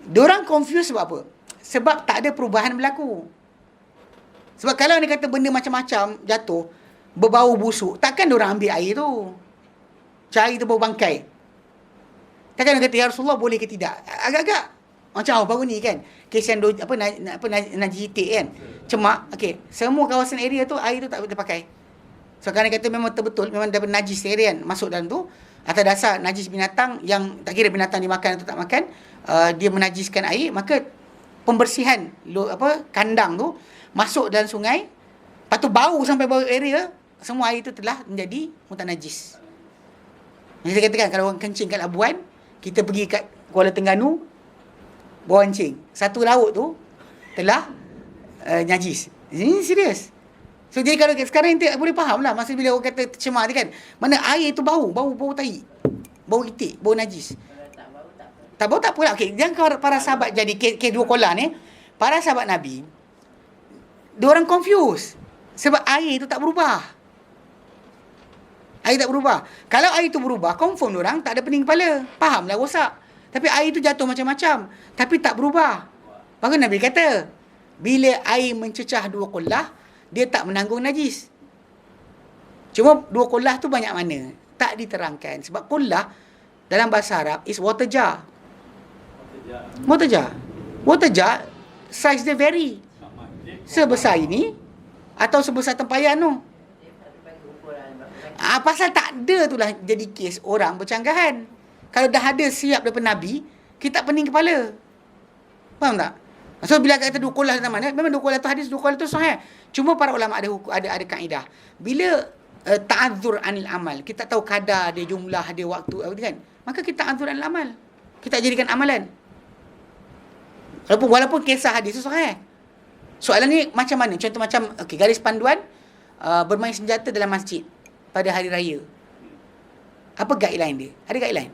Diorang confused sebab apa? Sebab tak ada perubahan berlaku. Sebab kalau ni kata benda macam-macam jatuh, berbau busuk, takkan diorang ambil air tu. Cari tu bau bangkai. Takkan dia kata, ya Rasulullah boleh ke tidak? Agak-agak macam baru ni kan. Kes yang najis itik kan. Cemak. Okey. Semua kawasan area tu, air tu tak boleh pakai. So kalau dia kata memang betul, memang daripada najis area kan, masuk dalam tu, atas dasar najis binatang yang tak kira binatang dimakan atau tak makan, dia menajiskan air, maka pembersihan kandang tu masuk dalam sungai, lepas tu bau sampai bau area, semua air tu telah menjadi mutanajis. Yang saya katakan, kalau orang kencing kat Labuan, kita pergi kat Kuala Terengganu, bawa kencing, satu laut tu telah najis. Ini serius. So jadi kalau sekarang kita boleh faham lah, masa bila orang kata tercemar tu kan, mana air tu bau tai, bau itik, bau najis. Tak bau tak apa lah. Okay, jangan para sahabat jadi kes dua kolah ni, para sahabat Nabi, diorang confused sebab air tu tak berubah. Air tak berubah. Kalau air tu berubah, confirm diorang tak ada pening kepala. Faham lah rosak. Tapi air tu jatuh macam-macam, tapi tak berubah. Maka Nabi kata, bila air mencecah dua kolah, dia tak menanggung najis. Cuma dua kolah tu banyak mana? Tak diterangkan. Sebab kolah dalam bahasa Arab is water jar. Water jar size dia vary. Sebesar ini atau sebesar tempayan tu. Pasal tak ada tu lah jadi kes orang bercanggahan. Kalau dah ada siap daripada Nabi, kita tak pening kepala. Faham tak? So bila kata dua kolah tentang mana, memang dua kolah tu hadis, dua kolah tu sahih. Cuma para ulama ada kaedah. Bila ta'adzur anil amal, kita tahu kadar dia, jumlah dia, waktu kan, maka kita ta'adzur anil amal. Kita jadikan amalan. Walaupun kisah hadis tu sahih. Soalan ni macam mana? Contoh macam garis panduan bermain senjata dalam masjid pada hari raya. Apa guideline dia? Ada guideline?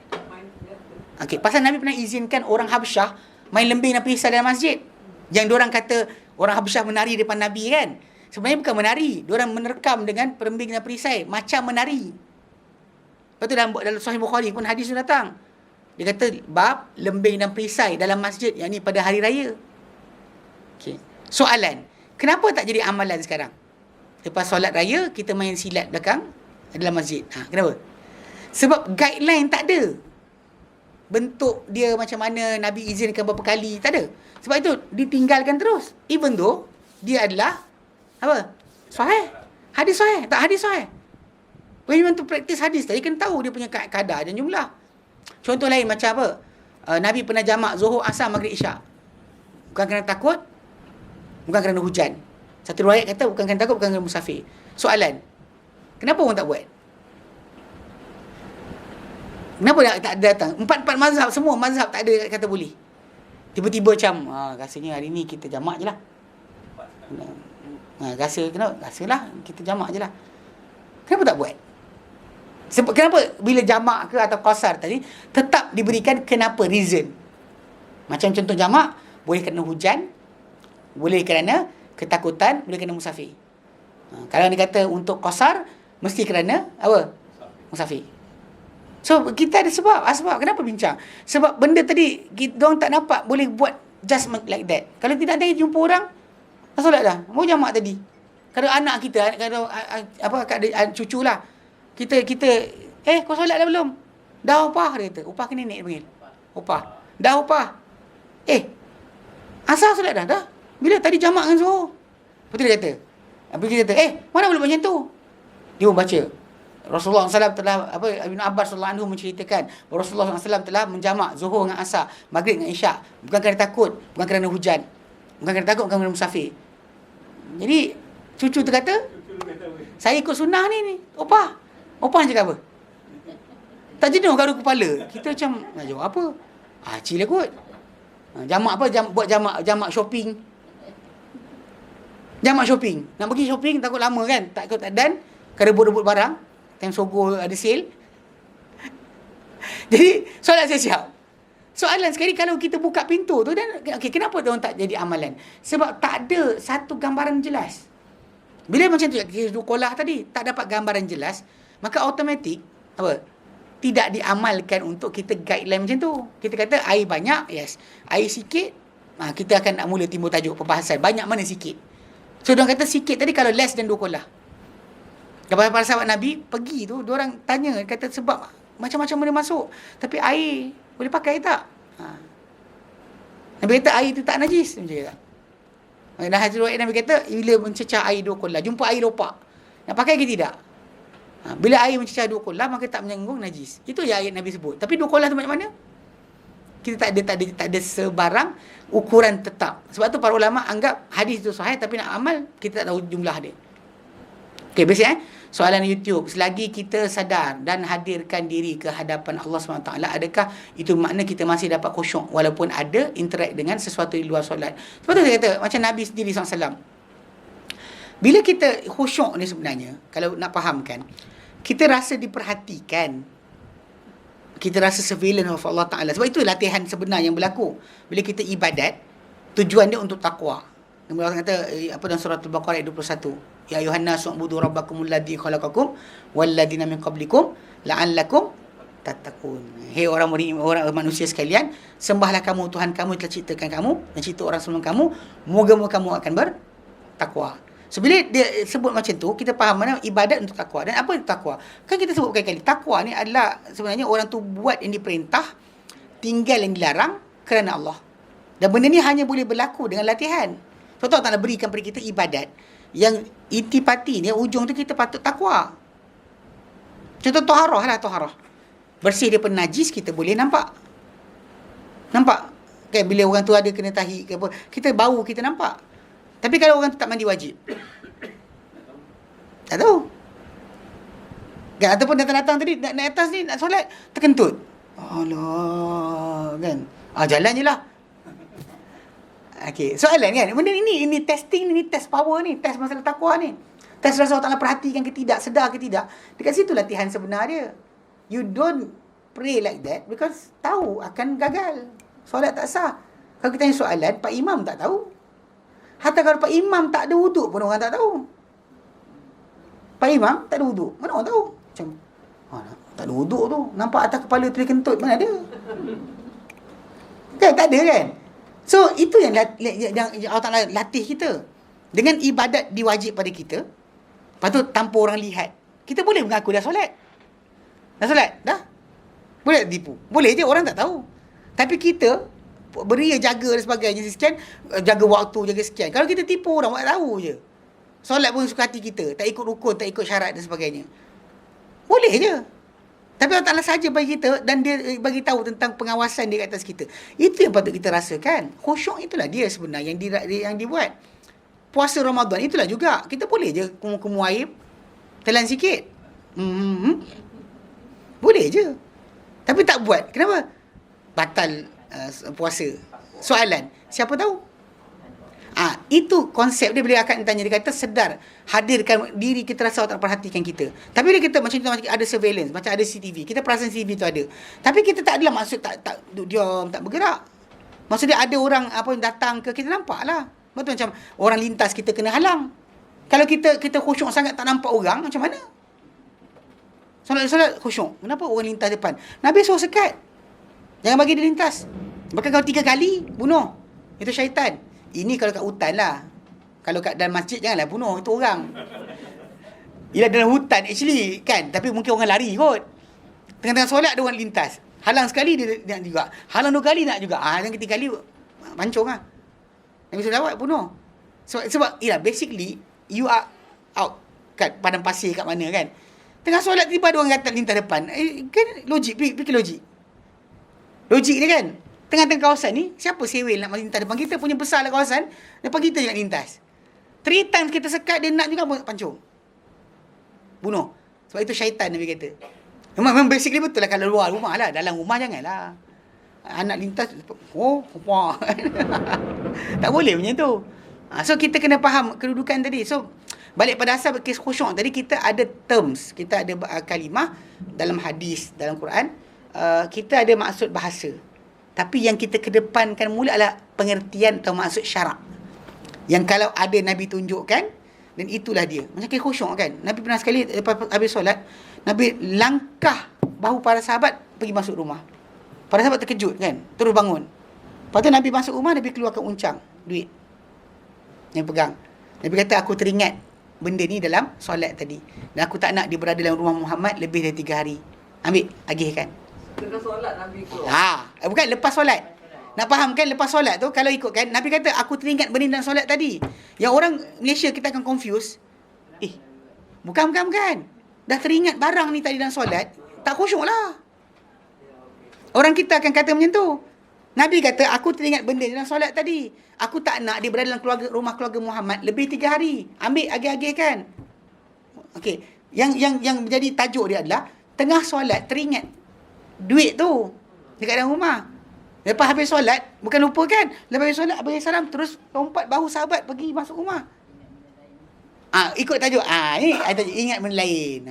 Pasal Nabi pernah izinkan orang Habsyah main lembing dan perisai dalam masjid. Yang diorang kata orang Habsyah menari depan Nabi kan. Sebenarnya bukan menari. Diorang menerkam dengan perembing dan perisai. Macam menari. Lepas tu dalam Sahih Bukhari pun hadis tu datang. Dia kata bab lembing dan perisai dalam masjid. Yang ni pada hari raya. Soalan. Kenapa tak jadi amalan sekarang? Lepas solat raya, kita main silat belakang dalam masjid. Kenapa? Sebab guideline tak ada. Bentuk dia macam mana, Nabi izinkan berapa kali, tak ada. Sebab itu ditinggalkan terus. Even though dia adalah apa? Sahih. Hadis sahih, tak hadis sahih. When you want to practice hadis, tadi kena tahu dia punya kadar dan jumlah. Contoh lain macam apa? Nabi pernah jamak Zuhur, Asar, Maghrib, Isyak. Bukan kerana takut, bukan kerana hujan. Satu riwayat kata bukan kerana takut, bukan kerana musafir. Soalan, kenapa orang tak buat? Kenapa tak datang? Empat mazhab, semua mazhab tak ada kata boleh. Tiba-tiba macam, rasanya hari ni kita jamak je lah. Rasalah kita jamak je lah. Kenapa tak buat? Sebab kenapa bila jamak ke atau qasar tadi tetap diberikan kenapa, reason. Macam contoh jamak, boleh kerana hujan, boleh kerana ketakutan, boleh kerana musafir. Kalau dia kata untuk qasar, mesti kerana apa? Musafir. So kita ada sebab. Kenapa bincang? Sebab benda tadi diorang tak nampak boleh buat judgment like that. Kalau tidak ada jumpa orang, dah solat dah. Mau jamak tadi. Kalau anak kita, kalau cucu lah, kita kau solat dah belum? Dah upah, dia kata. Upah ke nenek panggil? Upah. Dah upah. Asal solat dah? Dah. Bila tadi jamak dengan Zuhur? Lepas tu dia kata, mana boleh macam tu? Dia pun baca. Rasulullah SAW telah, Ibn Abbas SAW menceritakan, Rasulullah SAW telah menjamak Zuhur dengan Asar, Maghrib dengan Isyak. Bukan kerana takut, bukan kerana hujan. Bukan kerana takut, bukan kerana musafir. Jadi, cucu tu kata, saya ikut sunnah ni. Opah cakap apa? Tak jenuh garu kepala. Kita macam, nak jawab apa? Cil lah kot. Jamak apa? Buat jamak shopping. Jamak shopping. Nak pergi shopping takut lama kan? Tak dan rebut-rebut barang. Time Sogo ada sale. Jadi soalan saya siap. Soalan sekali kalau kita buka pintu tu dan kenapa dia orang tak jadi amalan? Sebab tak ada satu gambaran jelas. Bila macam tu, kes dukolah tadi, tak dapat gambaran jelas, maka automatik, apa? Tidak diamalkan untuk kita guideline macam tu. Kita kata air banyak, yes. Air sikit, kita akan nak mula timbul tajuk perbahasan. Banyak mana sikit? So, diorang kata sikit tadi kalau less than 2 kolah. Kepada para sahabat Nabi, pergi tu, diorang tanya, kata sebab macam-macam benda masuk. Tapi air, boleh pakai tak? Nabi kata air tu tak najis. Macam kata. Dan hadis riwayat Nabi kata, bila mencecah air 2 kolah, jumpa air lopak, nak pakai ke tidak? Bila air mencecah 2 kolah, maka tak menyinggung najis. Itu yang ayat Nabi sebut. Tapi 2 kolah tu macam mana? Kita tak ada sebarang ukuran tetap. Sebab tu para ulama anggap hadis itu sahih, tapi nak amal, kita tak tahu jumlah dia. Okey, biasa soalan YouTube, selagi kita sadar dan hadirkan diri ke hadapan Allah SWT, adakah itu makna kita masih dapat khusyuk walaupun ada interact dengan sesuatu di luar solat? Sebab tu saya kata, macam Nabi sendiri SAW, bila kita khusyuk ni sebenarnya, kalau nak fahamkan, kita rasa diperhatikan, kita rasa surveillance of Allah Ta'ala. Sebab itu latihan sebenar yang berlaku bila kita ibadat. Tujuan dia untuk takwa. Allah kata apa dalam surah Al-Baqarah ayat 21, ya ayuhan nasu ubudu rabbakumul ladzi khalaqakum wal ladzina min qablikum la'allakum tattaqun. Hei orang manusia sekalian, sembahlah kamu Tuhan kamu telah ciptakan kamu dan cipta orang sebelum kamu, moga-moga kamu akan bertakwa. So bila dia sebut macam tu, kita faham mana ibadat untuk takwa. Dan apa itu takwa? Kan kita sebut berkali-kali, takwa ni adalah sebenarnya orang tu buat yang diperintah, tinggal yang dilarang kerana Allah. Dan benda ni hanya boleh berlaku dengan latihan. Sebab tu Allah Ta'ala berikan kepada kita ibadat yang intipati ni, ujung tu kita patut takwa. Contoh toharah lah, toharah. Bersih daripada najis, kita boleh nampak. Nampak? Kan bila orang tu ada kena tahi ke apa, kita bau, kita nampak. Tapi kalau orang tu tak mandi wajib, tak tahu. Kan? Ataupun datang-datang tadi, nak naik atas ni, nak solat, terkentut. Alah, kan? Jalan je lah. Okey, soalan kan, benda ini testing ni, test power ni, test masalah takwa ni. Test rasa Allah Ta'ala perhatikan ke tidak, sedar ke tidak. Dekat situ latihan sebenar dia. You don't pray like that because tahu akan gagal. Solat tak sah. Kalau kita tanya soalan, Pak Imam tak tahu. Hatta kalau Pak Imam tak ada wuduk pun orang tak tahu. Pak Imam tak ada wuduk, mana orang tahu? Macam, tak ada wuduk tu, nampak atas kepala tu dia kentut, mana ada? Kan, tak ada kan? So, itu yang Allah Ta'ala latih kita. Dengan ibadat diwajib pada kita, lepas tu tanpa orang lihat, kita boleh mengaku dah solat. Dah solat? Dah? Boleh tipu? Boleh je, orang tak tahu. Tapi kita beria jaga dan sebagainya, sekian, jaga waktu, jaga sekian. Kalau kita tipu orang, tak tahu je. Solat pun suka hati kita, tak ikut rukun, tak ikut syarat dan sebagainya. Boleh je. Tapi Allah Ta'ala saja bagi kita, dan dia bagi tahu tentang pengawasan dia kat atas kita. Itu yang patut kita rasakan. Khusyuk itulah dia sebenarnya yang dibuat. Puasa Ramadan itulah juga. Kita boleh je kumur-kumur air, telan sikit. Boleh je. Tapi tak buat. Kenapa? Batal puasa. Soalan, siapa tahu? Itu konsep dia bila akan tanya, dia kata sedar, hadirkan diri kita, rasa tak perhatikan kita. Tapi bila kita macam ada surveillance, macam ada CCTV, kita perasan CCTV tu ada. Tapi kita tak adalah maksud tak duduk diam, tak bergerak. Maksudnya ada orang apa yang datang ke, kita nampak lah. Betul, macam orang lintas kita kena halang. Kalau kita khusyuk sangat tak nampak orang, macam mana? Solat khusyuk, kenapa orang lintas depan? Nabi suruh sekat, jangan bagi dia lintas. Bahkan kalau 3 kali bunuh, itu syaitan. Ini kalau kat hutan lah. Kalau kat dalam masjid janganlah bunuh, itu orang. Ialah dalam hutan actually kan, tapi mungkin orang lari kot. Tengah-tengah solat ada orang lintas, halang sekali dia nak juga, halang 2 kali nak juga, yang ketiga kali pancung lah. Nabi SAW bunuh. Sebab ialah basically you are out kat padang pasir kat mana kan, tengah solat tiba ada orang kata lintas depan, kan logik, fikir logik ni kan. Tengah-tengah kawasan ni, siapa sewel nak lintas depan kita? Punya besar lah kawasan, depan kita je nak lintas. 3 times kita sekat, dia nak juga pancung, bunuh. Sebab itu syaitan Nabi kata. Memang basically betul lah. Kalau luar rumah lah, dalam rumah janganlah anak lintas, tak boleh macam tu. So kita kena faham kedudukan tadi. So balik pada asal kes khusyuk tadi, kita ada terms, kita ada kalimah dalam hadis, dalam Quran, kita ada maksud bahasa. Tapi yang kita kedepankan mula adalah pengertian atau maksud syarak. Yang kalau ada Nabi tunjukkan, Dan itulah dia. Macam kira khusyuk kan. Nabi pernah sekali lepas habis solat, Nabi langkah bahu para sahabat pergi masuk rumah. Para sahabat terkejut kan, terus bangun. Lepas tu Nabi masuk rumah, Nabi keluarkan uncang duit yang pegang. Nabi kata, aku teringat benda ni dalam solat tadi, dan aku tak nak dia berada dalam rumah Muhammad lebih dari 3 hari. Ambil, agihkan. Tengah solat Nabi keluar. Bukan lepas solat. Nak faham kan, lepas solat tu kalau ikutkan Nabi kata aku teringat benda dalam solat tadi. Yang orang Malaysia kita akan confuse. Bukan. Dah teringat barang ni tadi dalam solat, tak khusyuk lah. Orang kita akan kata macam tu. Nabi kata aku teringat benda dalam solat tadi. Aku tak nak dia berada dalam rumah keluarga Muhammad lebih 3 hari. Ambil, agih-agihkan. Okey, yang menjadi tajuk dia adalah tengah solat teringat duit tu dekat dalam rumah. Lepas habis solat, bukan lupa kan? Lepas habis solat, bagi salam, terus lompat bahu sahabat pergi masuk rumah. Ikut tajuk. Ni tajuk ingat benda lain.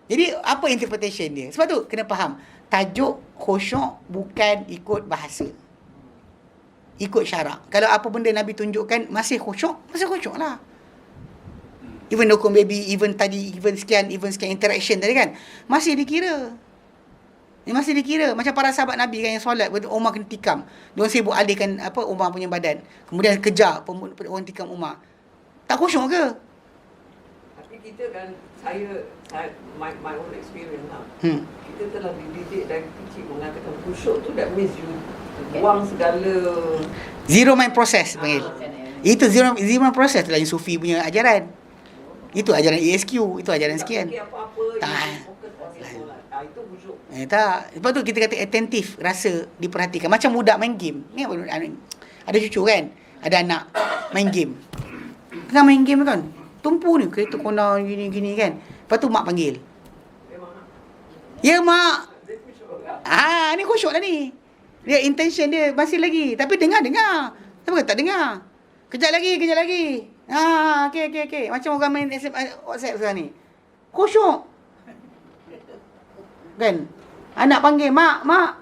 Jadi, apa interpretation dia? Sebab tu, kena faham. Tajuk khusyuk bukan ikut bahasa. Ikut syarak. Kalau apa benda Nabi tunjukkan masih khusyuk lah. Even dokong baby, even sekian interaction tadi kan, masih dikira. Ini masih dikira. Macam para sahabat Nabi kan yang solat, Umar kena tikam. Diorang sibuk alihkan Umar punya badan. Kemudian kejar orang tikam Umar. Tak khusyuk ke? Tapi kita kan, my own experience lah. Kita telah dididik dari kecil mengatakan khusyuk tu that means you buang segala zero mind process panggil. Itu zero mind process lah yang Sufi punya ajaran. Itu ajaran ESQ, itu ajaran sekian. Tak. Itu khusyuk. Tak. Lepas tu kita kata attentive, rasa diperhatikan. Macam budak main game. Ni ada cucu kan? Ada anak main game. Tengah main game kan? Tumpu ni kereta kona gini-gini kan. Lepas tu mak panggil. Ya mak. Ni khusyuk lah ni. Dia intention dia masih lagi. Tapi dengar. Tapi tak dengar. Kejap lagi. Okey. Macam orang main WhatsApp sekarang ni. Khusyuk. Kan? Anak panggil, mak. Mak.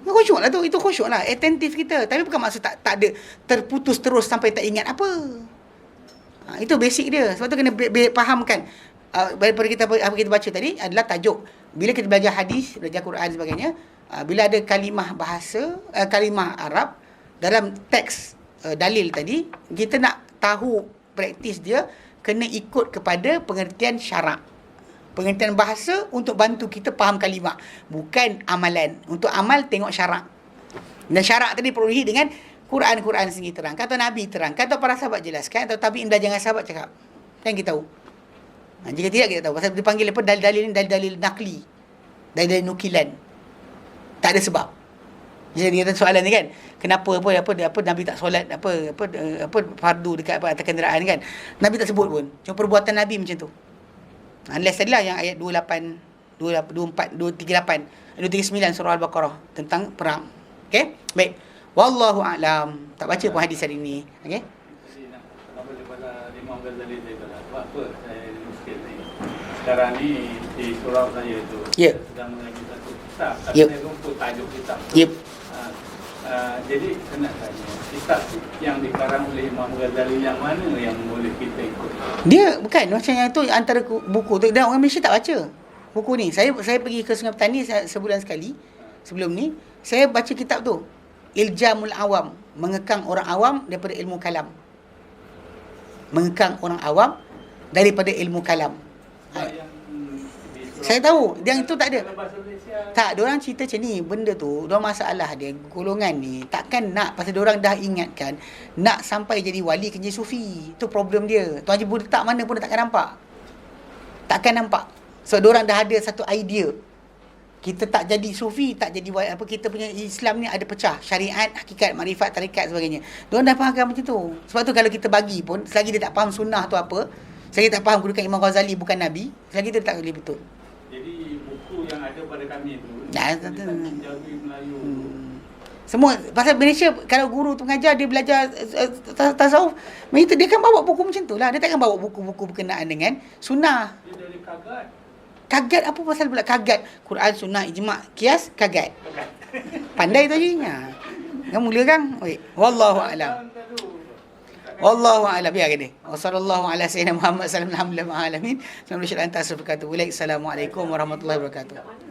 Itu khusyuk lah tu. Itu khusyuk lah. Attentive kita. Tapi bukan maksud tak ada terputus terus sampai tak ingat apa. Itu basic dia. Sebab tu kena fahamkan. Daripada apa kita baca tadi adalah tajuk. Bila kita belajar hadis, belajar Quran dan sebagainya, bila ada kalimah bahasa, kalimah Arab dalam teks dalil tadi, kita nak tahu praktis dia, kena ikut kepada pengertian syarak. Pengertian bahasa untuk bantu kita faham kalimah, bukan amalan. Untuk amal tengok syarak. Dan syarak tadi perolehi dengan Quran sendiri terang, kata Nabi terang, kata para sahabat jelaskan, atau tabi'in belajar dengan sahabat cakap. Kan kita tahu. Jika tidak kita tahu. Pasal dipanggil apa dalil-dalil ni dalil nakli. Dalil nukilan. Tak ada sebab. Jadi ada soalan ni kan, kenapa apa Nabi tak solat apa fardu dekat atas kenderaan kan? Nabi tak sebut pun. Cuma perbuatan Nabi macam tu. Unless tadilah yang ayat 28 238 239 surah Al-Baqarah tentang perang. Okey? Baik. Wallahu a'lam. Tak baca pun hadis hari ni. Okey? Jadi nak tambah daripada Imam Ghazali tadi sebab apa saya sikit ni. Sekarang ni di surau saya tu sedang mengaji satu kitab. Saya rumput tajuk kitab. Jadi kena tanya, kitab yang dikarang oleh Imam Ghazali yang mana yang boleh kita ikut? Dia bukan macam yang tu antara buku tu, dan orang Malaysia tak baca buku ni. Saya pergi ke Sungai Petani sebulan sekali. Sebelum ni saya baca kitab tu, Iljamul Awam, mengekang orang awam daripada ilmu kalam. Mengekang orang awam daripada ilmu kalam. Saya tahu, yang itu tak ada. Tak, diorang cerita macam ni, benda tu, diorang masalah dia, golongan ni, takkan nak, pasal diorang dah ingatkan, nak sampai jadi wali kena jadi sufi. Itu problem dia. Tuan Haji Buddha tak mana pun takkan nampak. Takkan nampak. So, diorang dah ada satu idea. Kita tak jadi sufi, tak jadi wali, kita punya Islam ni ada pecah. Syariat, hakikat, makrifat, tarikat, sebagainya. Diorang dah faham macam tu. Sebab tu kalau kita bagi pun, selagi dia tak faham sunnah tu apa, selagi tak faham kedudukan Imam Ghazali bukan Nabi, selagi dia tak boleh betul. Jadi buku yang ada pada kami tu Jawi Melayu semua pasal Malaysia, kalau guru tu mengajar dia belajar tasawuf, dia kan bawa buku macam tu lah. Dia takkan bawa buku-buku berkenaan dengan sunnah. dia dari Kagat apa pasal pula kagat? Quran, sunnah, ijma', kias, kagat. Pandai tu je. Kan mula kan? Oi, wallahu a'lam. Wallahu a'lam. Biar gini. Wassallallahu ala sayyidina Muhammad sallallahu alaihi wasallam. Alhamdulillah alamin. Assalamualaikum warahmatullahi wabarakatuh.